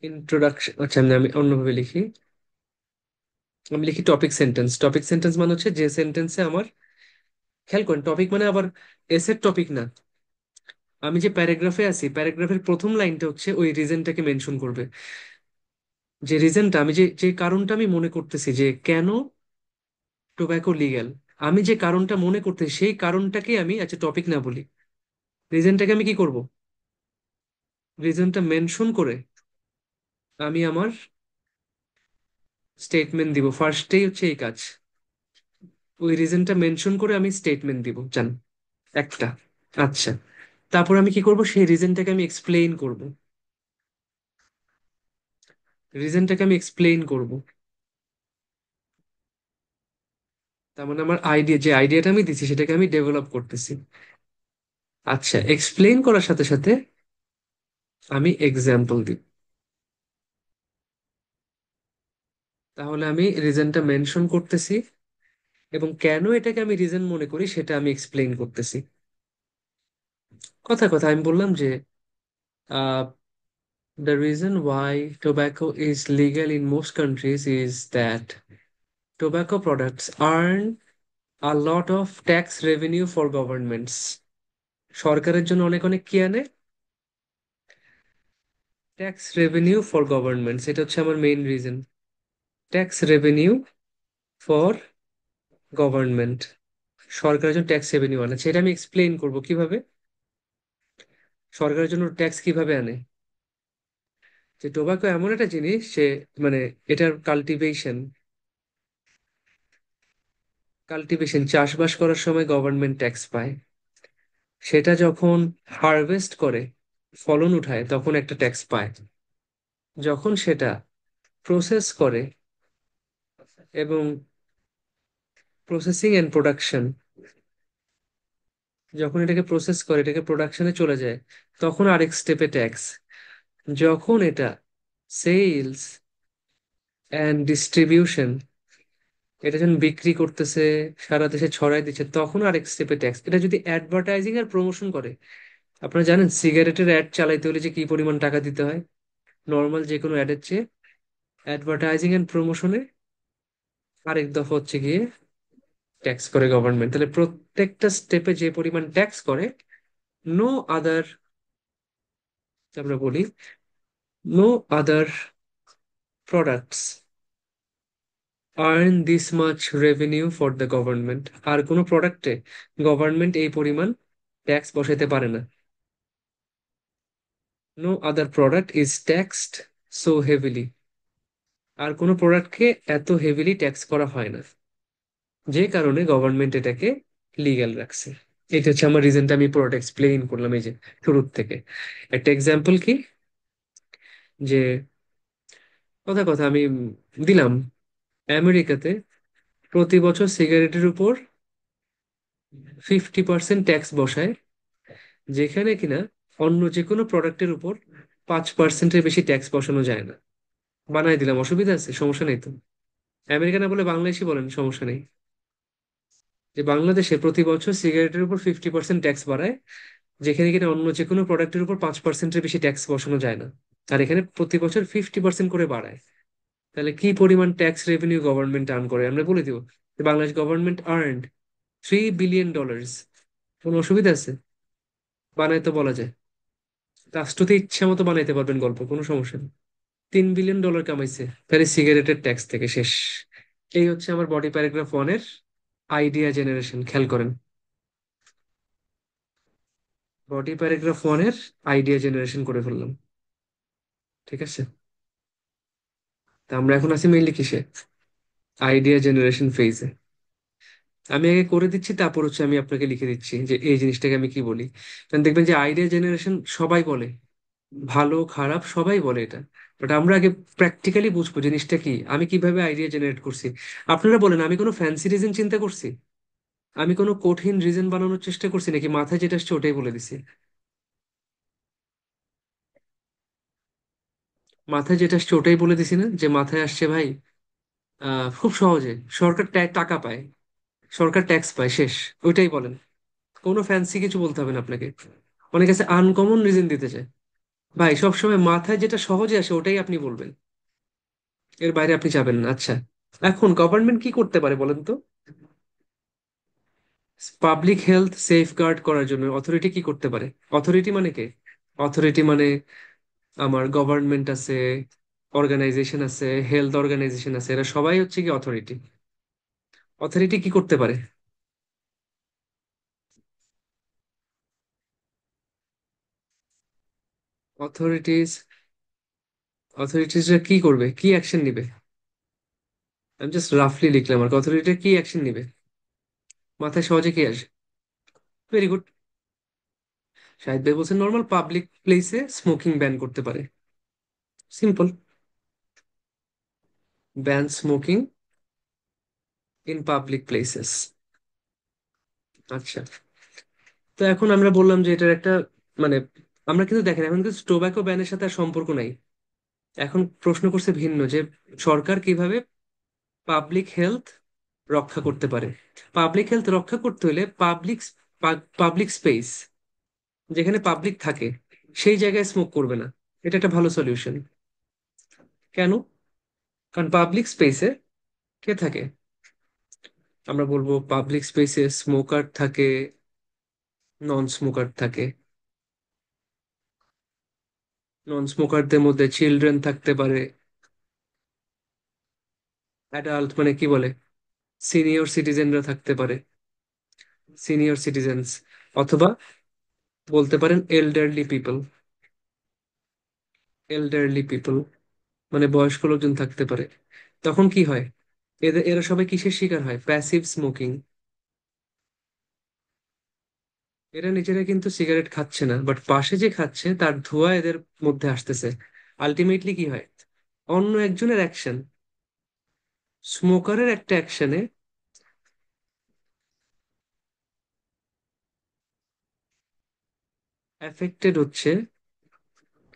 ইন্ট্রোডাকশন, আচ্ছা আমি অন্যভাবে লিখি। আমি লিখি টপিক সেন্টেন্স। টপিক সেন্টেন্স মানে হচ্ছে যে সেন্টেন্সে আমার, খেয়াল করেন টপিক মানে আবার এসের টপিক না। আমি যে প্যারাগ্রাফে আছি, প্যারাগ্রাফের প্রথম লাইনটা হচ্ছে ওই রিজনটাকে মেনশন করবে। যে রিজনটা আমি, যে যে কারণটা আমি মনে করতেছি যে কেন টোব্যাকো লিগ্যাল, আমি যে কারণটা মনে করতেছি সেই কারণটাকে আমি, আচ্ছা টপিক না বলি, রিজনটাকে আমি কি করব, রিজনটা মেনশন করে আমি আমার স্টেটমেন্ট দিব। ফার্স্টেই হচ্ছে এই কাজ, ওই রিজনটা মেনশন করে আমি স্টেটমেন্ট দিব, জান একটা। আচ্ছা, তারপর আমি কি করব, সেই রিজনটাকে আমি এক্সপ্লেইন করব। রিজনটাকে আমি এক্সপ্লেইন করব, তার মানে আমার আইডিয়া, যে আইডিয়াটা আমি দিচ্ছি সেটাকে আমি ডেভেলপ করতেছি। আচ্ছা, এক্সপ্লেইন করার সাথে সাথে আমি এক্সাম্পল দিব। তাহলে আমি রিজনটা মেনশন করতেছি, এবং কেন এটাকে আমি রিজন মনে করি সেটা আমি এক্সপ্লেইন করতেছি। কথা কথা আমি বললাম যে the reason why tobacco is legal in most countries is that tobacco products earn a lot of tax revenue for governments. সরকারের জন্য অনেক অনেক কি আনে? ট্যাক্স রেভিনিউ ফর গভর্নমেন্টস, এটা হচ্ছে আমার main reason. Tax revenue for government, সরকারের জন্য ট্যাক্স রেভিনিউ আনে, সেটা আমি এক্সপ্লেইন করব কিভাবে সরকারের জন্য ট্যাক্স কিভাবে আনে। যে টোবাকো এমন একটা জিনিস, সে মানে এটার কাল্টিভেশন চাষবাস করার সময় গভর্নমেন্ট ট্যাক্স পায়। সেটা যখন হারভেস্ট করে, ফলন উঠায়, তখন একটা ট্যাক্স পায়। যখন সেটা প্রসেস করে এবং প্রসেসিং এন্ড প্রোডাকশন, যখন এটাকে প্রসেস করে, এটাকে প্রোডাকশনে চলে যায়, তখন আরেক স্টেপে ট্যাক্স। যখন এটা সেলস অ্যান্ড ডিস্ট্রিবিউশন, এটা যখন বিক্রি করতেছে, সারা দেশে ছড়াই দিচ্ছে, তখন আরেক স্টেপে ট্যাক্স। এটা যদি অ্যাডভার্টাইজিং আর প্রমোশন করে, আপনারা জানেন সিগারেটের অ্যাড চালাইতে হলে যে কি পরিমাণ টাকা দিতে হয় নর্মাল যে কোনো অ্যাডের চেয়ে। অ্যাডভার্টাইজিং এন্ড প্রমোশনে আরেক দফা হচ্ছে গিয়ে ট্যাক্স করে গভর্নমেন্ট। তাহলে প্রত্যেকটা স্টেপে যে পরিমাণ ট্যাক্স করে, নো আদার, আমরা বলি no other products earn this much revenue for the government. আর কোনো প্রোডাক্টে গভর্নমেন্ট এই পরিমাণ ট্যাক্স বসাইতে পারে না। No other product is taxed so heavily, আর কোনো প্রোডাক্টকে এত হেভিলি ট্যাক্স করা হয় না, যে কারণে গভর্নমেন্ট এটাকে লিগ্যাল রাখছে। এটা হচ্ছে আমার রিজনটা, আমি পুরোটা এক্সপ্লেইন করলাম এই যে শুরুর থেকে। একটা এক্সাম্পল কি, যে কথা কথা আমি দিলাম, আমেরিকাতে প্রতি বছর সিগারেটের উপর 50% ট্যাক্স বসায়, যেখানে কিনা অন্য যে কোনো প্রোডাক্টের উপর 5%-এর বেশি ট্যাক্স বসানো যায় না। বানাই দিলাম, অসুবিধা আছে? সমস্যা নেই তো? আমেরিকা না বলে বাংলাদেশি বলেন, সমস্যা নেই। যে বাংলাদেশে প্রতি বছর সিগারেটের উপর 50% ট্যাক্স বাড়ায়, যেখানে কিনা অন্য যে কোনো প্রোডাক্টের উপর 5%-এর বেশি ট্যাক্স বসানো যায় না। আর এখানে প্রতি বছর 50% করে বাড়ায়। তাহলে কি পরিমাণ ট্যাক্স রেভিনিউ গভর্নমেন্ট আর্ন করে আমরা বলে দিব। Bangladesh government earned $3 billion. কোনো অসুবিধা আছে? বানায় তো বলা যায়। রাষ্ট্রতে ইচ্ছা মতো বানাইতে পারবেন গল্প, কোনো সমস্যা নেই। $3 বিলিয়ন কামাইছে তাহলে সিগারেটের ট্যাক্স থেকে শেষ। এই হচ্ছে আমার বডি প্যারাগ্রাফ ওয়ানের আইডিয়া জেনারেশন, খেয়াল করেন। বডি প্যারাগ্রাফ ওয়ানের আইডিয়া জেনারেশন করে ফেললাম। ঠিক আছে, তা আমরা এখন আছি মেইনলি কিসে? আইডিয়া জেনারেশন ফেজে। আমি আগে করে দিচ্ছি, তারপর হচ্ছে আমি আপনাকে লিখে দিচ্ছি যে এই জিনিসটাকে আমি কি বলি। কারণ দেখবেন যে আইডিয়া জেনারেশন সবাই বলে, ভালো খারাপ সবাই বলে এটা। বাট আমরা আগে প্র্যাকটিক্যালি বুঝবো জিনিসটা কি, আমি কিভাবে আইডিয়া জেনারেট করছি। আপনারা বলেন, আমি কোনো ফ্যান্সি রিজন চিন্তা করছি? আমি কোনো কঠিন রিজন বানানোর চেষ্টা করছি নাকি মাথায় যেটা আসছে ওটাই বলে দিছি? মাথায় যেটা আসছে ওটাই বলে দিছি না, যে মাথায় আসছে ভাই খুব সহজে সরকার টাকা পায়, সরকার ট্যাক্স পায়, শেষ। ওইটাই বলেন। কোনো ফ্যান্সি কিছু বলতে হবে না আপনাকে। অনেক কাছে আনকমন রিজন দিতে চায়। ভাই সবসময় মাথায় যেটা সহজে আসে ওটাই আপনি বলবেন, এর বাইরে আপনি যাবেন না। আচ্ছা, এখন গভর্নমেন্ট কি করতে পারে বলেন তো? পাবলিক হেলথ সেফগার্ড করার জন্য অথরিটি কি করতে পারে? অথরিটি মানে কে? অথরিটি মানে আমার গভর্নমেন্ট আছে, অর্গানাইজেশন আছে, হেলথ অর্গানাইজেশন আছে, এরা সবাই হচ্ছে কি অথরিটি। অথরিটি কি করতে পারে? অথরিটিস অথরিটিসরা কি করবে, কি অ্যাকশন নিবে? আমি জাস্ট রাফলি লিখলাম আর অথরিটি কি অ্যাকশন নিবে, মাথায় সহজে কি আসে? Very good. শাহিদ ভাই বলছেন নর্মাল পাবলিক প্লেসে স্মোকিং ব্যান করতে পারে। Simple. Ban smoking in public places. আচ্ছা, তো এখন আমরা বললাম যে এটার একটা মানে, আমরা কিন্তু দেখেন এখন কিন্তু টোব্যাকো ব্যানের সাথে আর সম্পর্ক নাই। এখন প্রশ্ন করছে ভিন্ন, যে সরকার কিভাবে পাবলিক হেলথ রক্ষা করতে পারে। পাবলিক হেলথ রক্ষা করতে হলে পাবলিক স্পেস, যেখানে পাবলিক থাকে সেই জায়গায় স্মোক করবে না। এটা একটা ভালো সলিউশন। কেন? কারণ পাবলিক স্পেসে কে থাকে? আমরা বলবো পাবলিক স্পেসে স্মোকার থাকে, নন স্মোকার থাকে। নন স্মোকারদের মধ্যে চিলড্রেন থাকতে পারে, অ্যাডাল্ট মানে কি বলে, সিনিয়র সিটিজেনরা থাকতে পারে, সিনিয়র সিটিজেন্স, অথবা বলতে পারেন এল্ডারলি পিপল। এল্ডারলি পিপল মানে বয়স্ক লোকজন থাকতে পারে। তখন কি হয়? এরা সবাই কিসের শিকার হয়? Passive smoking. এরা নিজেরা কিন্তু সিগারেট খাচ্ছে না, বাট পাশে যে খাচ্ছে তার ধোঁয়া এদের মধ্যে আসতেছে। আলটিমেটলি কি হয়? অন্য একজনের অ্যাকশন, স্মোকারের একটা অ্যাকশনে এফেক্টেড হচ্ছে,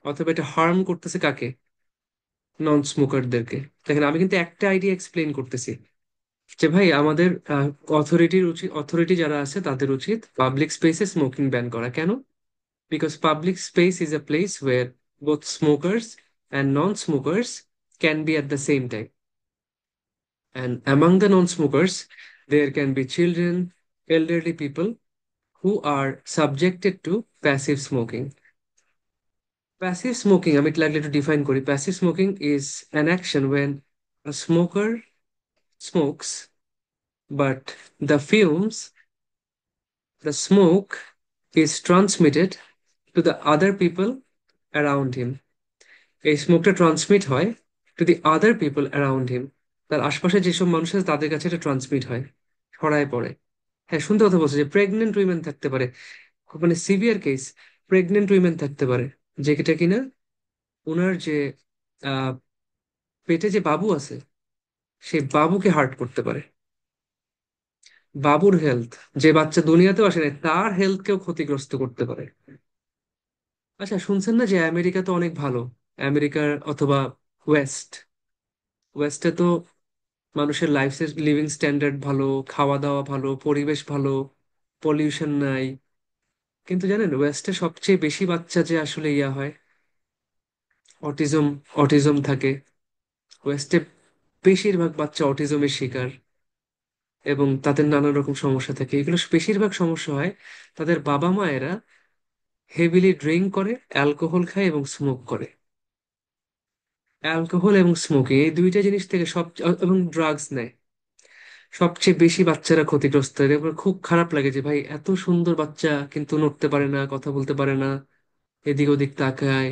অথবা এটা হার্ম করতেছে কাকে? নন স্মোকারদেরকে। দেখেন আমি কিন্তু একটা আইডিয়া এক্সপ্লেন করতেছি, যে ভাই আমাদের অথরিটি যারা আছে তাদের উচিত পাবলিক স্পেসে স্মোকিং ব্যান করা। কেন? Because public space is a place where both smokers and non smokers can be at the same time, and among the non smokers there can be children, elderly people who are subjected to passive smoking. Passive smoking, আমি লাগলে একটু define করি। Passive smoking is an action when a smoker smokes, but the fumes, the smoke is transmitted to the other people around him. এই স্মোকটা transmit হয় to the other people around him. তার আশপাশে যেসব মানুষ আছে তাদের কাছে এটা ট্রান্সমিট হয়, ছড়ায় পড়ে। হ্যাঁ, শুনতে কথা বলছে যে প্রেগনেন্ট উইমেন থাকতে পারে, খুব মানে সিভিয়ার কেস। প্রেগনেন্ট উইমেন থাকতে পারে, যেটা কিনা ওনার যে আহ পেটে যে বাবু আছে সেই বাবুকে হার্ট করতে পারে। বাবুর হেলথ, যে বাচ্চা দুনিয়াতেও আসে নাই তার হেলথকেও ক্ষতিগ্রস্ত করতে পারে। আচ্ছা, শুনছেন না যে আমেরিকা তো অনেক ভালো? আমেরিকার অথবা ওয়েস্ট, ওয়েস্টে তো মানুষের লিভিং স্ট্যান্ডার্ড ভালো, খাওয়া দাওয়া ভালো, পরিবেশ ভালো, পলিউশন নাই। কিন্তু জানেন ওয়েস্টে সবচেয়ে বেশি বাচ্চা যে আসলে ইয়া হয়, অটিজম, অটিজম থাকে ওয়েস্টে, বেশিরভাগ বাচ্চা অটিজমের শিকার, এবং তাদের নানা রকম সমস্যা থাকে। এগুলো বেশিরভাগ সমস্যা হয় তাদের বাবা মায়েরা হেভিলি ড্রিঙ্ক করে, অ্যালকোহল খায় এবং স্মোক করে। অ্যালকোহল এবং স্মোকিং এই দুইটা জিনিস থেকে সব, এবং ড্রাগস নেয়, সবচেয়ে বেশি বাচ্চারা ক্ষতিগ্রস্ত হয়। এবার খুব খারাপ লাগে যে ভাই এত সুন্দর বাচ্চা কিন্তু নড়তে পারে না, কথা বলতে পারে না, এদিক ওদিক তাকায়।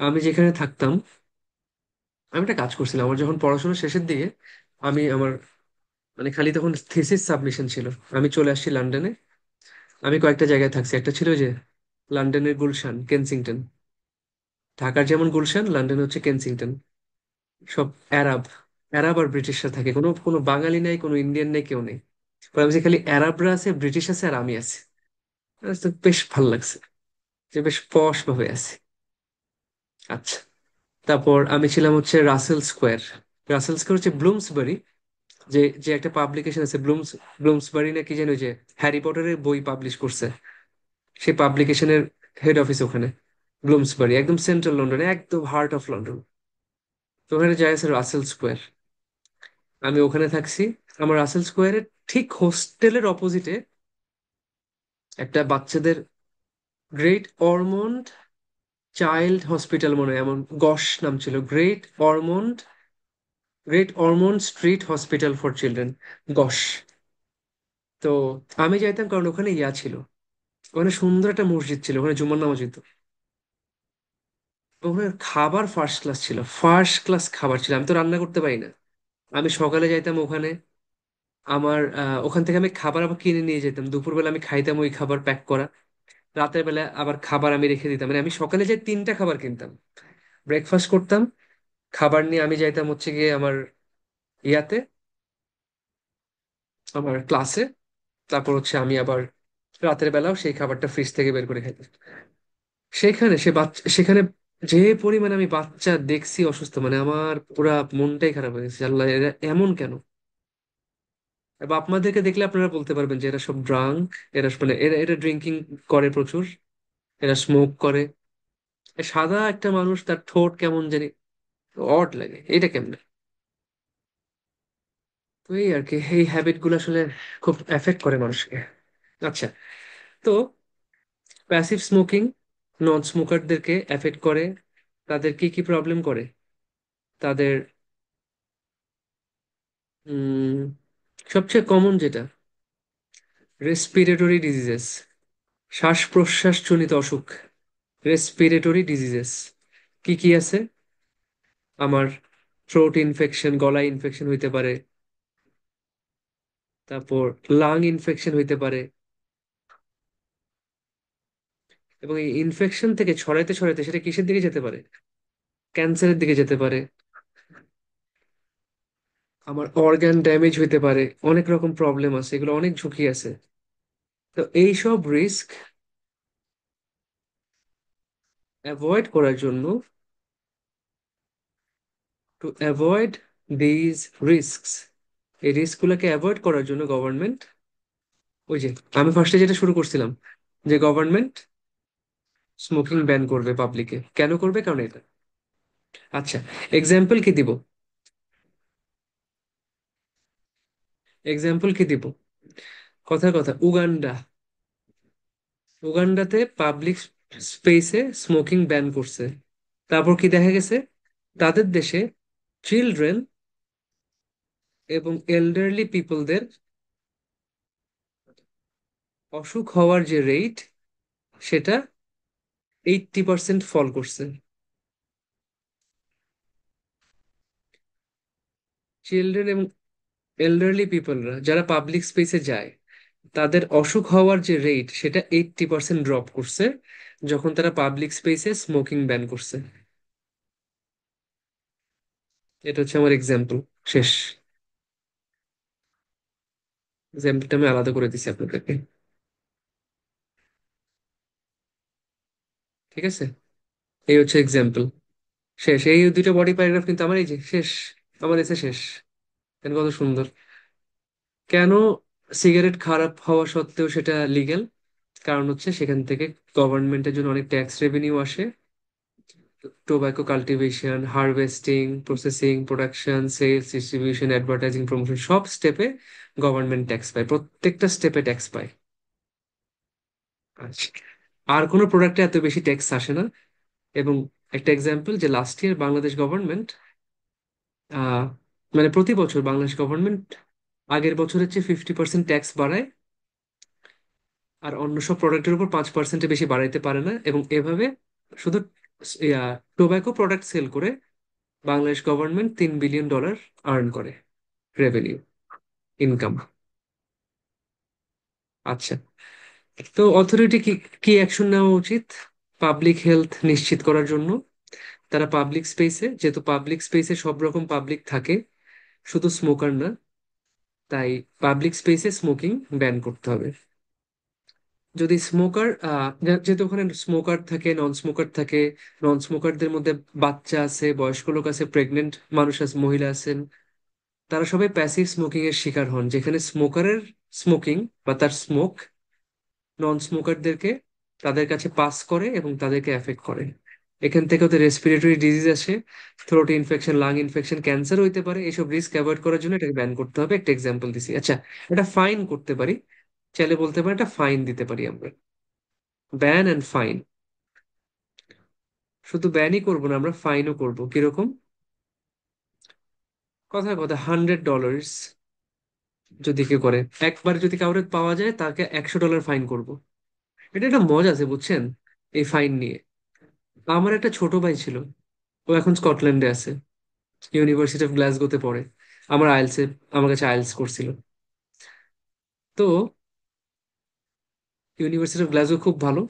আমি যেখানে থাকতাম, আমি একটা কাজ করছিলাম আমার যখন পড়াশোনা শেষের দিকে, আমি আমার মানে খালি তখন থিসিস সাবমিশন ছিল, আমি চলে আসছি লন্ডনে। আমি কয়েকটা জায়গায় থাকছি, একটা ছিল যে লন্ডনের গুলশান, কেনসিংটন। ঢাকার যেমন গুলশান, লন্ডনে হচ্ছে কেনসিংটন। সব অ্যারাব, অ্যারাব আর ব্রিটিশরা থাকে, কোনো কোনো বাঙালি নাই, কোনো ইন্ডিয়ান নাই, কেউ নেই। পরে আমি যে খালি অ্যারাবরা আছে, ব্রিটিশ আছে, আর আমি আছি। আমার তো বেশ ভালো লাগছে যে বেশ পশ ভাবে আছি। আচ্ছা, তারপর আমি ছিলাম হচ্ছে রাসেল স্কোয়ার। রাসেল স্কোয়ার হচ্ছে ব্লুমসবারি, যে যে একটা পাবলিকেশন আছে ব্লুমসবারি না কি যেন, ওই যে হ্যারি পটারের বই পাবলিশ করছে, সেই পাবলিকেশনের হেড অফিস ওখানে। ব্লুমসবারি একদম সেন্ট্রাল লন্ডনে, একদম হার্ট অফ লন্ডন। তো ওখানে যাই আছে রাসেল স্কোয়ার, আমি ওখানে থাকছি। আমার রাসেল স্কোয়ারের ঠিক হোস্টেলের অপোজিটে একটা বাচ্চাদের গ্রেট অরমন্ড চাইল্ড হসপিটাল, মনে হয় এমন গশ নাম ছিল, great Ormond street hospital for children, গশ। তো আমি যাইতাম কারণ ওখানে ইয়া ছিল, ওখানে সুন্দর একটা মসজিদ ছিল, ওখানে জুমার নামাজ হইতো। ওখানে খাবার ফার্স্ট ক্লাস ছিল, ফার্স্ট ক্লাস খাবার ছিল। আমি তো রান্না করতে পারি না, আমি সকালে যাইতাম ওখানে, আমার ওখান থেকে আমি খাবার আবার কিনে নিয়ে যেতাম, দুপুরবেলা আমি খাইতাম ওই খাবার প্যাক করা, রাতের বেলা আবার খাবার আমি রেখে দিতাম। মানে আমি সকালে যাই তিনটা খাবার কিনতাম, ব্রেকফাস্ট করতাম, খাবার নিয়ে আমি যাইতাম হচ্ছে গিয়ে আমার ইয়াতে, আমার ক্লাসে, তারপর হচ্ছে আমি আবার রাতের বেলাও সেই খাবারটা ফ্রিজ থেকে বের করে খাইতাম। সেখানে যে পরিমাণে আমি বাচ্চা দেখছি অসুস্থ, মানে আমার পুরা মনটাই খারাপ হয়ে গেছে, আল্লাহ এরা এমন কেন। বাপ মাদেরকে দেখলে আপনারা বলতে পারবেন যে এরা সব ড্রাঙ্ক, এরা মানে এরা এরা ড্রিঙ্কিং করে প্রচুর, এরা স্মোক করে। সাদা একটা মানুষ, তার ঠোঁট কেমন জানি অড লাগে, এটা কেমনে। তো এই আর কি, এই হ্যাবিট গুলো আসলে খুব এফেক্ট করে মানুষকে। আচ্ছা, তো প্যাসিভ স্মোকিং নন স্মোকারদেরকে এফেক্ট করে, তাদের কি কি প্রবলেম করে, তাদের উম সবচেয়ে কমন যেটা, রেসপিরেটরি ডিজিজেস, শ্বাস প্রশ্বাস জনিত অসুখ, রেসপিরেটরি ডিজিজেস কি কি আছে, আমার থ্রোট ইনফেকশন, গলায় ইনফেকশন হইতে পারে, তারপর লাং ইনফেকশন হইতে পারে, এবং এই ইনফেকশন থেকে ছড়াইতে ছড়াইতে সেটা কিসের দিকে যেতে পারে, ক্যান্সারের দিকে যেতে পারে, আমার অর্গান ড্যামেজ হইতে পারে, অনেক রকম প্রবলেম আছে, এগুলো অনেক ঝুঁকি আছে। তো এইসব রিস্ক অ্যাভয়েড করার জন্য, টু অ্যাভয়েড দিজ রিস্কস, এই রিস্ক গুলোকে অ্যাভয়েড করার জন্য গভর্নমেন্ট, ওই যে আমি ফার্স্টে যেটা শুরু করছিলাম, যে গভর্নমেন্ট স্মোকিং ব্যান করবে পাবলিকে, কেন করবে, কারণ এটা। আচ্ছা, এক্সাম্পল কি দিব, এক্সাম্পল কি দিব, কথার কথা, উগান্ডা, উগান্ডাতে পাবলিক স্পেসে স্মোকিং ব্যান করছে। তারপর কি দেখা গেছে, তাদের দেশে চিলড্রেন এবং এল্ডারলি পিপলদের অসুখ হওয়ার যে রেট, সেটা 80% ফল করছে। চিলড্রেন এবং এল্ডারলি পিপলরা যারা পাবলিক স্পেসে যায়, তাদের অসুখ হওয়ার যে রেট, সেটা 80% ড্রপ করছে যখন তারা পাবলিক স্পেসে স্মোকিং ব্যান করছে। এটা হচ্ছে আমার এক্সাম্পল। শেষ, এক্সাম্পলটা আমি আলাদা করে দিছি আপনাদেরকে। ঠিক আছে, এই হচ্ছে এক্সাম্পল। শেষ, এই দুইটা বডি প্যারাগ্রাফ কিন্তু আমার, এই যে শেষ, আমার এসে শেষ। কেন, কত সুন্দর। কেন সিগারেট খারাপ হওয়া সত্ত্বেও সেটা লিগ্যাল, কারণ হচ্ছে সেখান থেকে গভর্নমেন্টের জন্য অনেক ট্যাক্স রেভিনিউ আসে। Tobacco cultivation, harvesting, processing, production, sales, distribution, advertising, promotion, সব স্টেপে গভর্নমেন্ট ট্যাক্স পায়, প্রত্যেকটা স্টেপে ট্যাক্স পায়। আচ্ছা, আর কোনো প্রোডাক্টে এত বেশি ট্যাক্স আসে না। এবং একটা এক্সাম্পল, যে লাস্ট ইয়ার বাংলাদেশ গভর্নমেন্ট আহ মানে প্রতি বছর বাংলাদেশ গভর্নমেন্ট আগের বছরের চেয়ে 50% ট্যাক্স বাড়ায়, আর অন্য সব প্রোডাক্টের উপর 5%-এর বেশি বাড়াইতে পারে না। এবং এভাবে শুধু টোব্যাকো প্রোডাক্ট সেল করে বাংলাদেশ গভর্নমেন্ট $3 বিলিয়ন আর্ন করে, রেভিনিউ, ইনকাম। আচ্ছা, তো অথরিটি কি কি অ্যাকশন নেওয়া উচিত পাবলিক হেলথ নিশ্চিত করার জন্য? তারা পাবলিক স্পেসে, যেহেতু পাবলিক স্পেসে সব রকম পাবলিক থাকে, শুধু স্মোকার না, তাই পাবলিক স্পেসে স্মোকিং ব্যান করতে হবে। যদি স্মোকার যেহেতু ওখানে স্মোকার থাকে, নন স্মোকার থাকে, নন স্মোকারদের মধ্যে বাচ্চা আছে, বয়স্ক লোক আছে, প্রেগনেন্ট মানুষ আছে, মহিলা আছেন, তারা সবাই প্যাসিভ স্মোকিং এর শিকার হন, যেখানে স্মোকারের স্মোকিং বা তার স্মোক নন স্মোকারদেরকে তাদের কাছে পাস করে এবং তাদেরকে এফেক্ট করে। এখান থেকে ওদের রেসপিরেটরি ডিজিজ আসে, throat infection, lung infection, cancer হইতে পারে। এইসব রিস্ক অ্যাভয়েড করার জন্য এটাকে ব্যান করতে হবে। একটা এক্সাম্পল দিছি। আচ্ছা, এটা ফাইন করতে পারি, চাইলে বলতে পারি এটা ফাইন দিতে পারি আমরা, ব্যান অ্যান্ড ফাইন। শুধু ব্যানই করবো না, আমরা ফাইনও করবো। কিরকম? কথায় কথা $100 যদি কেউ করে, একবার যদি কাউরে পাওয়া যায় তাকে $100 ফাইন করব। এটা একটা মজা আছে বুঝছেন, এই ফাইন নিয়ে। আমার একটা ছোট ভাই ছিল, ও এখন স্কটল্যান্ডে আছে, ইউনিভার্সিটি অফ গ্লাসগোতে পড়ে। আমার আইএলস এ, আমার কাছে আইএলস করছিল। তো ইউনিভার্সিটি অফ গ্লাসগো খুব ভালো।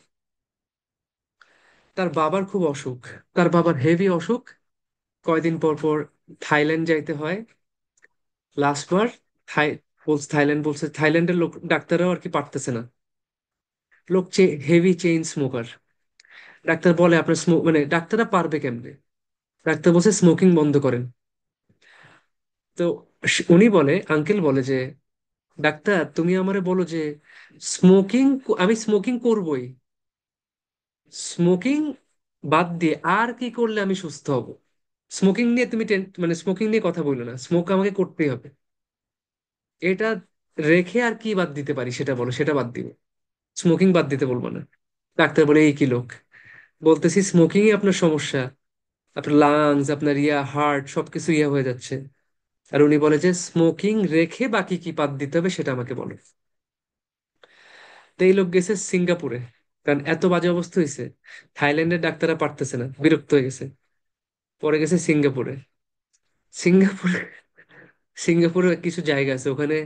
তার বাবার খুব অসুখ, তার বাবার হেভি অসুখ, কয়দিন পর পর থাইল্যান্ড যাইতে হয়। লাস্ট বার থাই বলছে, থাইল্যান্ড বলছে, থাইল্যান্ডের লোক ডাক্তাররাও আর কি পারতেছে না। লোক হেভি চেইন স্মোকার। ডাক্তার বলে আপনার মানে ডাক্তাররা পারবে কেমনে? ডাক্তার বলছে স্মোকিং বন্ধ করেন। তো উনি বলে, আঙ্কেল বলে যে, ডাক্তার তুমি আমারে বলো যে স্মোকিং, আমি স্মোকিং করবই, স্মোকিং বাদ দিয়ে আর কি করলে আমি সুস্থ হব? স্মোকিং নিয়ে তুমি মানে স্মোকিং নিয়ে কথা বললো না, স্মোক আমাকে করতেই হবে। এটা রেখে আর কি বাদ দিতে পারি সেটা বলো, সেটা বাদ দিব, স্মোকিং বাদ দিতে বলবো না। ডাক্তার বলে এই কি লোক, বলতেছি স্মোকিংই আপনার সমস্যা, আপনার লাংস, আপনার হার্ট সবকিছু হয়ে যাচ্ছে। আর উনি বলে যে স্মোকিং রেখে বাকি কি বাদ দিতে হবে সেটা আমাকে বলো। তো এই লোক গেছে সিঙ্গাপুরে, কারণ এত বাজে অবস্থা হয়েছে, থাইল্যান্ডের ডাক্তাররা পারতেছে না, বিরক্ত হয়ে গেছে। পরে গেছে সিঙ্গাপুরে। সিঙ্গাপুরে, সিঙ্গাপুরে কিছু জায়গা আছে ওখানে,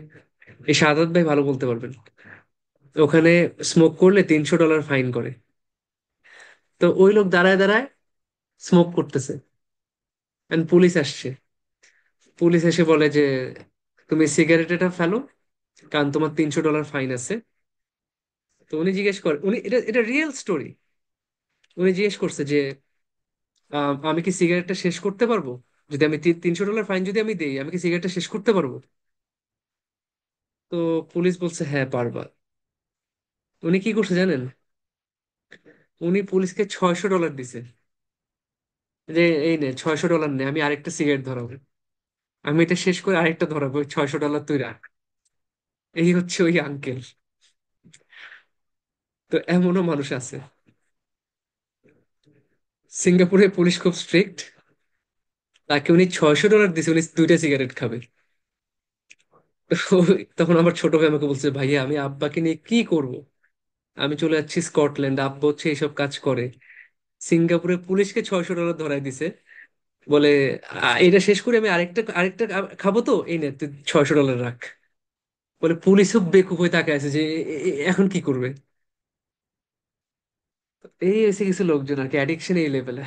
এই সাদাত ভাই ভালো বলতে পারবেন, ওখানে স্মোক করলে $300 ফাইন করে। তো ওই লোক দাঁড়ায় দাঁড়ায় স্মোক করতেছে, এন্ড পুলিশ আসছে। পুলিশ এসে বলে যে তুমি সিগারেট এটা ফেলো, কারণ তোমার $300 ফাইন আছে। তো উনি জিজ্ঞেস করে, উনি এটা এটা রিয়েল স্টোরি, উনি জিজ্ঞেস করছে যে আমি কি সিগারেটটা শেষ করতে পারবো? যদি আমি $300 ফাইন যদি আমি দেই, আমি কি সিগারেটটা শেষ করতে পারবো? তো পুলিশ বলছে হ্যাঁ পারবা। উনি কি করছে জানেন? উনি পুলিশকে $600 দিছে, যে এই নে $600 নে, আমি আরেকটা সিগারেট ধরাবো, আমি এটা শেষ করে আরেকটা ধরাবো, ওই $600 তুই রাখ। এই হচ্ছে ওই আঙ্কেল। তো এমনও মানুষ আছে। সিঙ্গাপুরে পুলিশ খুব স্ট্রিক্ট, তাকে উনি $600 দিছে, উনি দুইটা সিগারেট খাবে। তো তখন আমার ছোট ভাই আমাকে বলছে, ভাইয়া আমি আব্বাকে নিয়ে কি করব? আমি চলে যাচ্ছি স্কটল্যান্ড, আব্বু হচ্ছে এইসব কাজ করে। সিঙ্গাপুরে পুলিশকে $600 ধরাই দিছে, বলে এটা শেষ করে আমি আরেকটা আরেকটা খাবো, তো এই নে তুই $600 রাখ। বলে পুলিশও বেকুব হয়ে তাকায় আছে যে এখন কি করবে। এই এসে কিছু লোকজন আর কি, অ্যাডিকশন এই লেভেলে।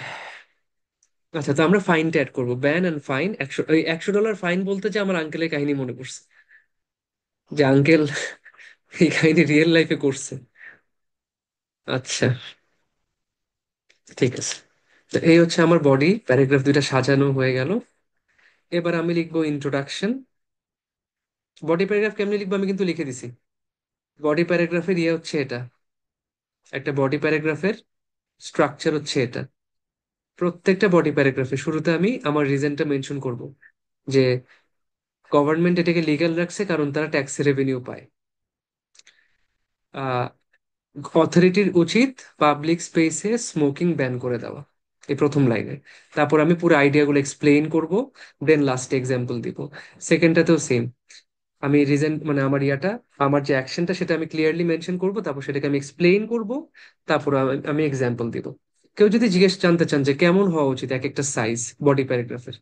আচ্ছা, তো আমরা ফাইনটা অ্যাড করবো, ব্যান অ্যান্ড ফাইন। ওই $100 ফাইন বলতে যে আমার আঙ্কেলের কাহিনী মনে পড়ছে, যে আঙ্কেল এই কাহিনী রিয়েল লাইফে করছে। আচ্ছা, ঠিক আছে। তো এই হচ্ছে আমার বডি প্যারাগ্রাফ দুইটা সাজানো হয়ে গেল। এবার আমি লিখবো ইন্ট্রোডাকশন। বডি প্যারাগ্রাফ কেমনে লিখবো আমি কিন্তু লিখে দিছি। বডি প্যারাগ্রাফের হচ্ছে এটা, একটা বডি প্যারাগ্রাফের স্ট্রাকচার হচ্ছে এটা। প্রত্যেকটা বডি প্যারাগ্রাফে শুরুতে আমি আমার রিজনটা মেনশন করব, যে গভর্নমেন্ট এটাকে লিগ্যাল রাখছে কারণ তারা ট্যাক্স রেভিনিউ পায়। অথরিটির উচিত পাবলিক স্পেসে স্মোকিং ব্যান করে দেওয়া, এই প্রথম লাইনে। তারপর আমি পুরো আইডিয়াগুলো এক্সপ্লেইন করব, দেন লাস্টে এক্সাম্পল দিব। সেকেন্ডটাতেও সেম, আমি রিজন মানে আমার ইয়াটা, আমার যে অ্যাকশনটা সেটা আমি ক্লিয়ারলি মেনশন করব, তারপর সেটাকে আমি এক্সপ্লেইন করব, তারপর আমি এক্সাম্পল দিব। কেউ যদি জিজ্ঞেস জানতে চান যে কেমন হওয়া উচিত এক একটা সাইজ বডি প্যারাগ্রাফের,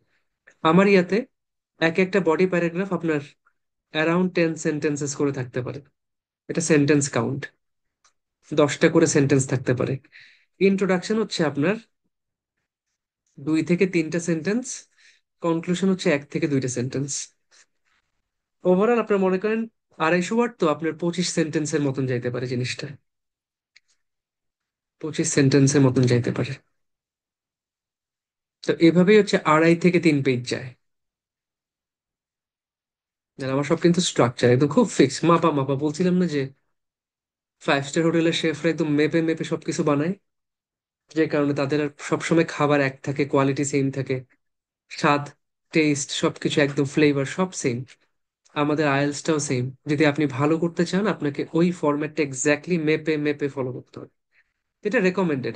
আমার ইয়াতে এক একটা বডি প্যারাগ্রাফ আপনার অ্যারাউন্ড 10 সেন্টেন্সেস করে থাকতে পারে। এটা সেন্টেন্স কাউন্ট, 10টা করে সেন্টেন্স থাকতে পারে। ইন্ট্রোডাকশন হচ্ছে আপনার 2 থেকে 3টা সেন্টেন্স, কনক্লুশন হচ্ছে 1 থেকে 2টা সেন্টেন্স। ওভারঅল আপনার মনে করেন 250 ওয়ার্ড, তো আপনার 25 সেন্টেন্সের মতন যাইতে পারে জিনিসটা, 25 সেন্টেন্সের মতন যাইতে পারে। তো এভাবেই হচ্ছে 2.5 থেকে 3 পেজ যায়। আর আমার সব কিন্তু স্ট্রাকচার একদম খুব ফিক্স, মাপা মাপা। বলছিলাম না যে 5 স্টার হোটেলের শেফরা একদম মেপে মেপে সবকিছু বানায়, যে কারণে তাদের আর সবসময় খাবার এক থাকে, কোয়ালিটি সেম থাকে, স্বাদ, টেস্ট সবকিছু একদম, ফ্লেভার সব সেম। আমাদের আইএলটিএসটাও সেম। যদি আপনি ভালো করতে চান, আপনাকে ওই ফরম্যাটটা এক্স্যাক্টলি মেপে মেপে ফলো করতে হবে। এটা রেকমেন্ডেড।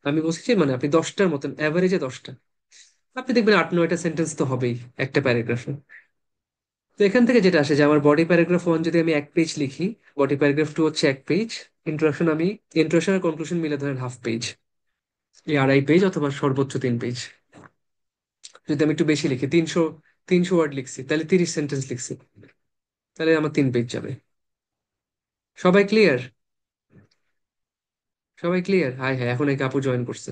আমি বলছি যে মানে আপনি 10টার মতন, অ্যাভারেজে 10টা, আপনি দেখবেন 8-9টা সেন্টেন্স তো হবেই একটা প্যারাগ্রাফে। তো এখান থেকে যেটা আসে যে আমার বডি প্যারাগ্রাফ 1 যদি আমি 1 পেজ লিখি, বডি প্যারাগ্রাফ 2 হচ্ছে 1 পেজ, ইন্ট্রোডাকশন আমি, ইন্ট্রোডাকশন আর কনক্লুশন মিলে ধরেন হাফ পেজ, এই 2.5 পেজ অথবা সর্বোচ্চ 3 পেজ। যদি আমি একটু বেশি লিখি, 300 ওয়ার্ড লিখছি, তাহলে 30 সেন্টেন্স লিখছি, তাহলে আমার 3 পেজ যাবে। সবাই ক্লিয়ার? সবাই ক্লিয়ার? হাই হ্যাঁ, এখন এই কাপু জয়েন করছে।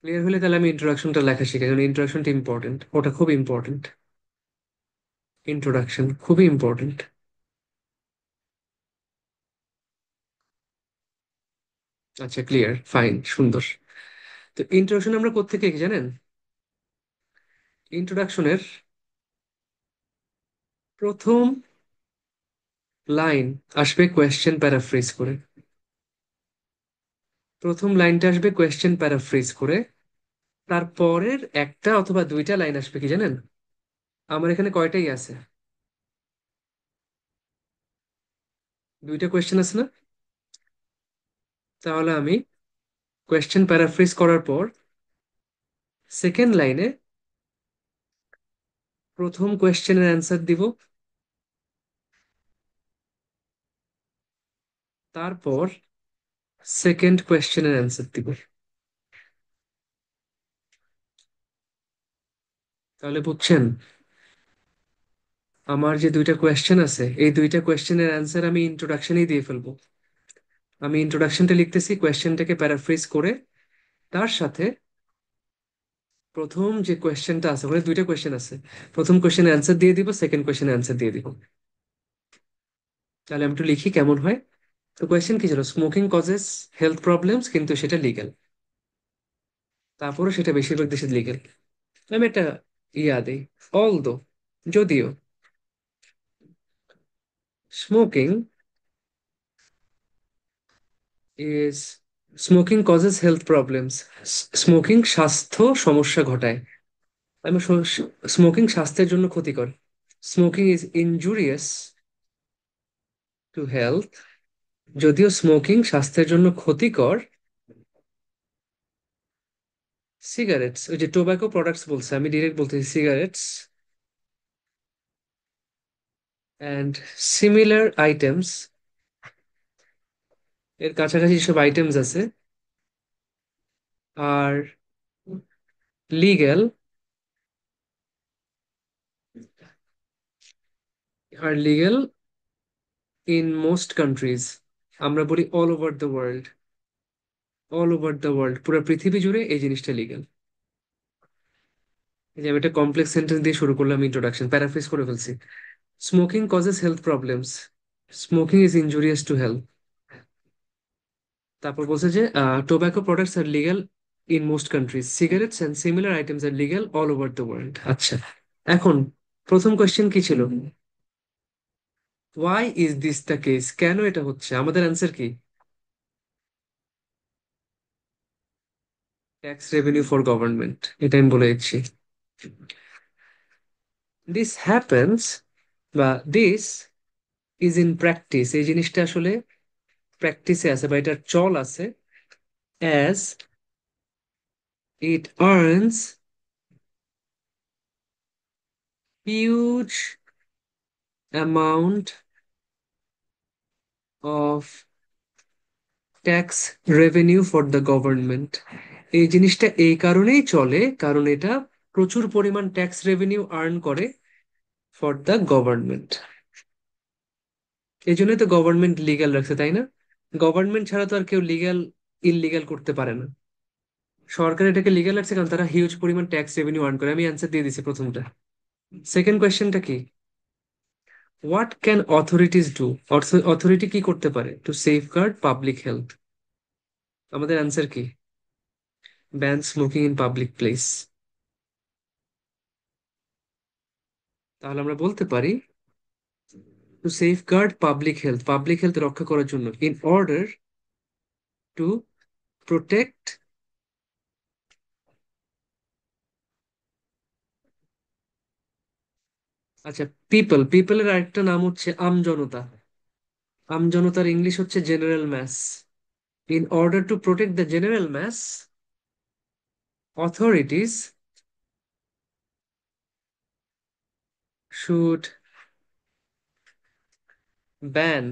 ক্লিয়ার হলে তাহলে আমি ইন্ট্রোডাকশনটা লেখা শিখে, কারণ ইন্ট্রোডাকশনটা ইম্পর্টেন্ট, ওটা খুব ইম্পর্টেন্ট। ইন্ট্রোডাকশন খুবই ইম্পর্টেন্ট। আচ্ছা, ক্লিয়ার, ফাইন, সুন্দর। তো ইন্ট্রোডাকশন আমরা কোত্থেকে কি জানেন? ইন্ট্রোডাকশনের প্রথম লাইন আসবে কোয়েশ্চেন প্যারাফ্রেজ করে। প্রথম লাইনটা আসবে কোয়েশ্চেন প্যারাফ্রেজ করে। তারপরের 1টা অথবা 2টা লাইন আসবে কি জানেন? আমার এখানে কয়টাই আছে, 2টা কোয়েশ্চেন আছে না? তাহলে আমি কোয়েশ্চেন প্যারাফ্রেজ করার পর সেকেন্ড লাইনে প্রথম কোয়েশ্চেনের অ্যান্সার দিব, তারপর সেকেন্ড কোয়েশ্চেনের অ্যান্সার দিব। তাহলে বুঝছেন, আমার যে 2টা কোয়েশ্চেন আছে, এই 2টা কোয়েশ্চেনের অ্যান্সার আমি ইন্ট্রোডাকশনেই দিয়ে ফেলবো। আমি ইন্ট্রোডাকশনটা লিখতেছি কোয়েশ্চেনটাকে প্যারাফ্রেজ করে, তার সাথে প্রথম যে কোয়েশ্চেনটা আছে, ওখানে 2টা কোয়েশ্চেন আছে, প্রথম কোয়েশ্চেনের অ্যান্সার দিয়ে দিব, সেকেন্ড কোয়েশ্চেনের অ্যান্সার দিয়ে দিব। তাহলে আমি একটু লিখি কেমন হয়। তো কোয়েশ্চেন কি ছিল? স্মোকিং কজেস হেলথ প্রবলেমস, কিন্তু সেটা লিগ্যাল। তারপরে সেটা বেশিরভাগ দেশে লিগ্যাল। আমি একটা ইয়া দিই, অল দো, যদিও smoking is, smoking causes health problems, smoking স্বাস্থ্য সমস্যা ঘটায়। আমি, স্মোকিং স্বাস্থ্যের জন্য ক্ষতিকর, smoking is injurious to health, যদিও স্মোকিং স্বাস্থ্যের জন্য ক্ষতিকর। সিগারেটস, ওই যে টোব্যাকো প্রোডাক্টস বলছে, আমি ডিরেক্ট বলতেছি সিগারেটস অ্যান্ড সিমিলার আইটেমস, এর কাছাকাছি সব আইটেমস আছে, আর লিগ্যাল, আর লিগ্যাল ইন মোস্ট কান্ট্রিজ। আমরা বলি all over the world, all over the world, পুরো পৃথিবী জুড়ে এই জিনিসটা লিগ্যাল। এই যে আমি একটা কমপ্লেক্স সেন্টেন্স দিয়ে শুরু করলাম, ইন্ট্রোডাকশন প্যারাফ্রেজ করে ফেলছি। Smoking causes health problems, smoking is injurious to health. তারপর বলছে যে tobacco products are legal in most countries, cigarettes and similar items are legal all over the world. আচ্ছা, এখন প্রথম কোয়েশ্চেন কি ছিল? Why is this the case, কেন এটা হচ্ছে? আমাদের অ্যান্সার কি? ট্যাক্স রেভিনিউ ফর গভর্নমেন্ট, এটা আমি বলে দিচ্ছি। দিস হ্যাপেন্স, বা দিস ইজ ইন প্র্যাকটিস, এই জিনিসটা আসলে প্র্যাকটিসে আছে বা এটার চল আছে, as it earns huge amount of tax revenue for the government. এই জিনিসটা এই কারণেই চলে কারণ এটা প্রচুর পরিমাণ ট্যাক্স রেভিনিউ আর্ন করে ফর দ্য গভর্নমেন্ট। এই জন্যই তো গভর্নমেন্ট লিগ্যাল রাখছে, তাই না? গভর্নমেন্ট ছাড়া তো আর কেউ লিগ্যাল ইললিগ্যাল করতে পারে না। সরকার এটাকে লিগ্যাল রাখছে কারণ তারা হিউজ পরিমাণ ট্যাক্স রেভিনিউ আর্ন করে। আমি অ্যান্সার দিয়ে দিছি প্রথমটা। সেকেন্ড কোয়েশ্চেনটা কি? What can authorities do? Authority কি করতে পারে টু সেফগার্ড পাবলিক হেলথ? আমাদের অ্যান্সার কি? Ban smoking in public place. তাহলে আমরা বলতে পারি to safeguard public health, public health রক্ষা করার জন্য, ইন অর্ডার টু প্রোটেক্ট। আচ্ছা, পিপলের আরেকটা নাম হচ্ছে আমজনতা। আমজনতার ইংলিশ হচ্ছে general mass. In order to protect the general mass, authorities should ban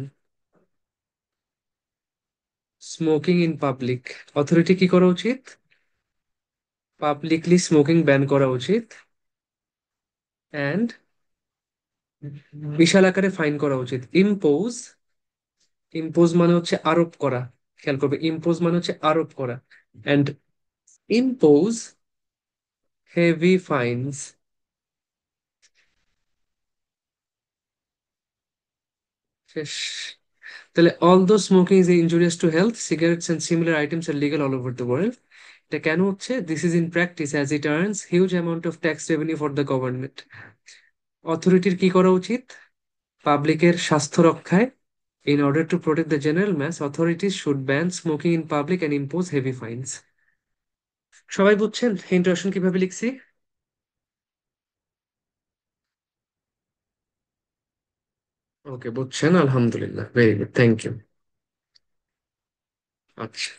smoking in public. Authority কি করা উচিত? পাবলিকলি স্মোকিং ব্যান করা উচিত, অ্যান্ড বিশাল আকারে ফাইন করা উচিত। ইম্পোজ, ইম্পোজ মানে হচ্ছে আরোপ করা। খেয়াল করবে, ইম্পোজ মানে হচ্ছে আরোপ করা। And impose heavy fines. শেষ। তাহলে although smoking is injurious to health, cigarettes and similar items are legal all over the world. এটা কেন হচ্ছে? This is in practice as it earns huge amount of tax revenue for the government. অথরিটির কি করা উচিত? পাবলিকের স্বাস্থ্য রক্ষায়, in order to protect the general mass, authorities should ban smoking in public and impose heavy fines. সবাই বুঝছেন introduction কিভাবে লিখছি? ওকে, বুঝছেন, আলহামদুলিল্লাহ, ভেরি গুড, থ্যাংক ইউ। আচ্ছা,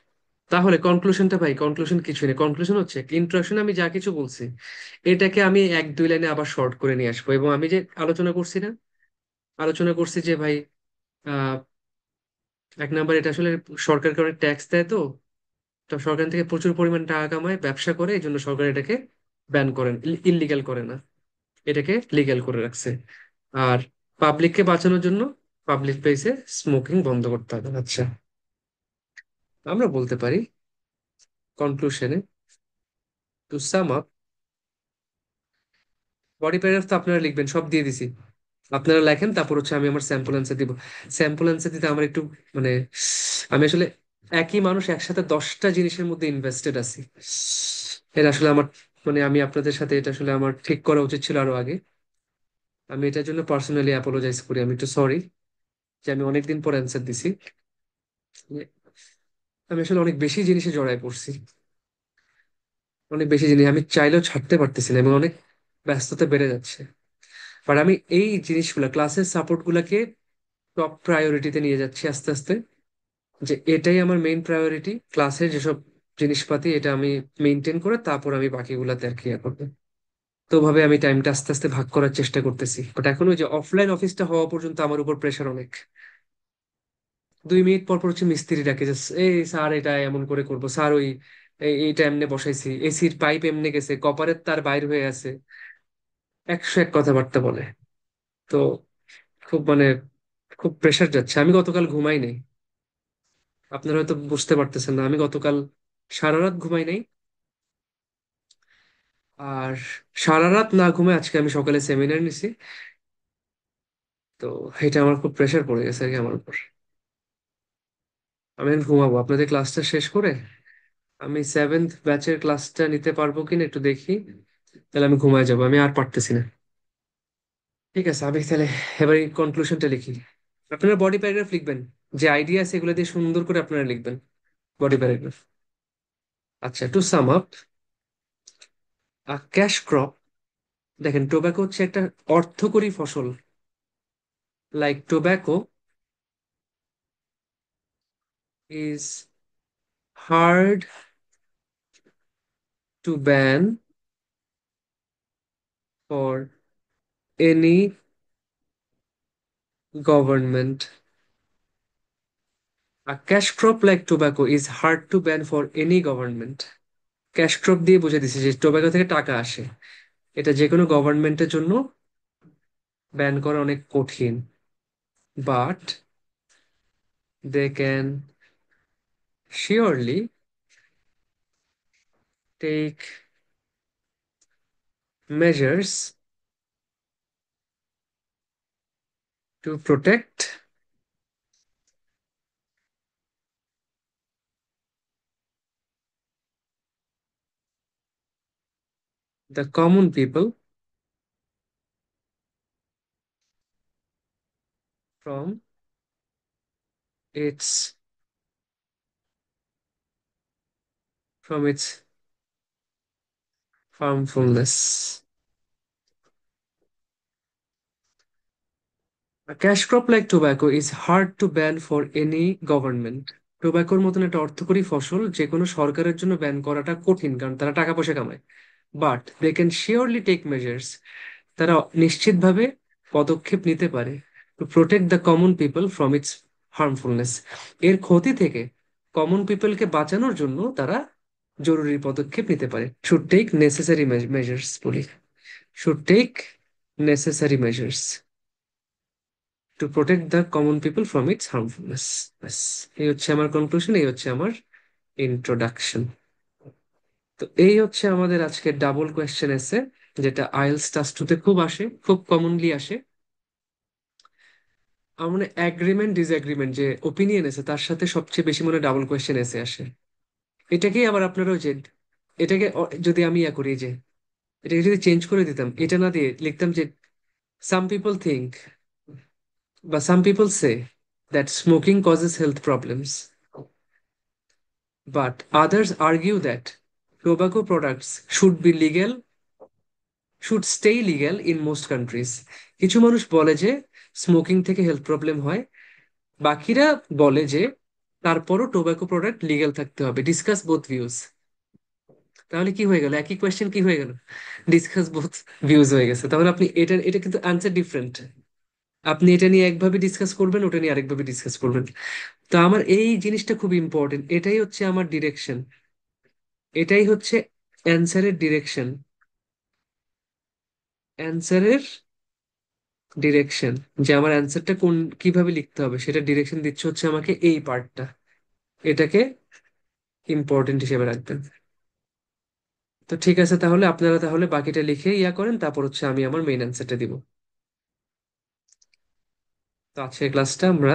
তাহলে কনক্লুশনটা ভাই, কনক্লুশন কিছু নেই। কনক্লুশন হচ্ছে ইন্ট্রোডাকশন আমি যা কিছু বলছি এটাকে আমি এক দুই লাইনে আবার শর্ট করে নিয়ে আসবো, এবং আমি যে আলোচনা করছি না, আলোচনা করছি যে ভাই, আহ এক নাম্বার এটা আসলে সরকারকে অনেক ট্যাক্স দেয়, তো তো সরকার থেকে প্রচুর পরিমাণ টাকা কামায়, ব্যবসা করে, এই জন্য সরকার এটাকে ব্যান করেন, ইললিগাল করে না, এটাকে লিগ্যাল করে রাখছে। আর পাবলিককে বাঁচানোর জন্য পাবলিক প্লেসে স্মোকিং বন্ধ করতে হবে। আচ্ছা, আমরা বলতে পারি কনক্লুশনে, to sum up, body paragraph তো আপনারা লিখবেন, সব দিয়ে দিছি। আপনারা লেখেন, তারপর হচ্ছে আমি আমার স্যাম্পল অ্যান্সার দিব। স্যাম্পল অ্যান্সার দিতে আমার একটু মানে, আমি আসলে একই মানুষ একসাথে 10টা জিনিসের মধ্যে ইনভেস্টেড আছি। এটা আসলে আমার মানে, আমি আপনাদের সাথে এটা আসলে আমার ঠিক করা উচিত ছিল আরো আগে। আমি এটার জন্য পার্সোনালি অ্যাপোলোজাইজ করি, আমি একটু সরি যে আমি অনেকদিন পর অ্যান্সার দিছি। আমি আসলে অনেক বেশি জিনিসে জড়ায় পড়ছি, অনেক বেশি জিনিস আমি চাইলেও ছাড়তে পারতেছি না, এবং অনেক ব্যস্ততা বেড়ে যাচ্ছে। বাট আমি এই জিনিসগুলা, ক্লাসের সাপোর্ট গুলাকে টপ প্রায়োরিটিতে নিয়ে যাচ্ছি আস্তে আস্তে, যে এটাই আমার মেইন প্রায়োরিটি। ক্লাসের যেসব জিনিসপাতি এটা আমি মেনটেন করে তারপর আমি বাকিগুলাতে আর কি ইয়ে করবো। তো ভাবে আমি টাইমটা আস্তে আস্তে ভাগ করার চেষ্টা করতেছি, বাট এখন ওই যে অফলাইন অফিসটা হওয়া পর্যন্ত আমার উপর প্রেশার অনেক। 2 মিনিট পর পর হচ্ছে মিস্ত্রি ডাকে যে, এই স্যার এটা এমন করে করবো স্যার, ওই এইটা এমনি বসাইছি, এসির পাইপ এমনি গেছে, কপারের তার বাইর হয়ে আছে, 101 কথাবার্তা বলে। তো খুব মানে, খুব প্রেশার যাচ্ছে। আমি গতকাল ঘুমাই নাই, আপনারা হয়তো বুঝতে পারতেছেন না, আমি গতকাল সারা রাত ঘুমাই নাই। আর সারা রাত না ঘুমে আজকে আমি সকালে সেমিনার নিছি। তো এটা আমার খুব প্রেশার পড়ে গেছে আর কি আমার উপর। আমি এখন ঘুমাবো, আপনাদের ক্লাসটা শেষ করে আমি 7th ব্যাচের ক্লাসটা নিতে পারবো কিনা একটু দেখি, তাহলে আমি ঘুমায় যাবো, আমি আর পারতেছি না। ঠিক আছে, আমি তাহলে এবার কনক্লুশনটা লিখি। আপনারা বডি প্যারাগ্রাফ লিখবেন, যে আইডিয়া আছে এগুলো দিয়ে সুন্দর করে আপনারা লিখবেন বডি প্যারাগ্রাফ। আচ্ছা, to sum up, cash crop, দেখেন টোব্যাকো হচ্ছে একটা অর্থকরী ফসল। Like tobacco is hard to ban for any government. Cash crop like tobacco is hard to ban for any government. Cash crop দিয়ে বুঝে দিচ্ছে যে টোব্যাকো থেকে টাকা আসে, এটা যে কোনো গভর্নমেন্টের জন্য ব্যান করা অনেক কঠিন। But they can surely take measures to protect the common people from its from its harmfulness. A cash crop like tobacco is hard to ban for any government. টোব্যাকোর মতন একটা অর্থকরী ফসল যে কোনো সরকারের জন্য ব্যান করাটা কঠিন, কারণ তারা টাকা পয়সা কামায়। But they can surely take measures, তারা নিশ্চিতভাবে পদক্ষেপ নিতে পারে, to protect the common people from its harmfulness, এর ক্ষতি থেকে কমন পিপলকে বাঁচানোর জন্য তারা জরুরি পদক্ষেপ নিতে পারে। শুড টেক নেসেসারি মেজার্স বলি, should take necessary measures to protect the common people from its harmfulness. ব্যাস, এই হচ্ছে আমার কনক্লুশন, এই হচ্ছে আমার ইন্ট্রোডাকশন। তো এই হচ্ছে আমাদের আজকে ডাবল কোয়েশ্চেন এসে, যেটা আইএলটিএস টাস টুতে খুব আসে, খুব কমনলি আসে। আমার মনে অ্যাগ্রিমেন্ট ডিসএগ্রিমেন্ট যে ওপিনিয়ন আছে তার সাথে সবচেয়ে বেশি মনে ডাবল কোয়েশ্চেন এসে আসে। এটাকেই আবার আপনারা ওই যে এটাকে যদি আমি ইয়া করি যে এটাকে যদি চেঞ্জ করে দিতাম, এটা না দিয়ে লিখতাম যে সাম পিপল থিঙ্ক বা some people say that smoking causes health problems, but others argue that tobacco products should be legal, should stay legal in most countries. কিছু মানুষ বলে যে স্মোকিং থেকে হেলথ প্রবলেম হয়, বাকিরা বলে যে তারপরও টোব্যাকো প্রোডাক্ট লিগ্যাল থাকতে হবে। Discuss both views. তাহলে কি হয়ে গেল, একই কোয়েশ্চেন কি হয়ে গেল, ডিসকাস বোথ ভিউজ হয়ে গেছে। তাহলে আপনি এটা এটা কিন্তু আনসার ডিফারেন্ট, আপনি এটা নিয়ে একভাবে ডিসকাস করবেন, ওটা নিয়ে আরেকভাবে ডিসকাস করবেন। তো আমার এই জিনিসটা খুব ইম্পর্টেন্ট, এটাই হচ্ছে আমার ডিরেকশন, এটাই হচ্ছে অ্যান্সারের ডিরেকশন, অ্যান্সারের ডিরেকশন, যে আমার অ্যান্সারটা কোন কিভাবে লিখতে হবে সেটা ডিরেকশন দিচ্ছে হচ্ছে আমাকে এই পার্টটা। এটাকে ইম্পর্টেন্ট হিসেবে রাখবেন। তো ঠিক আছে, তাহলে আপনারা তাহলে বাকিটা লিখে ইয়া করেন, তারপর হচ্ছে আমি আমার মেইন অ্যান্সারটা দিব। তো আজকের ক্লাসটা আমরা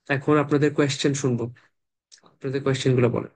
এখন আপনাদের কোয়েশ্চেন শুনবো, আপনাদের কোয়েশ্চেন গুলো বলেন।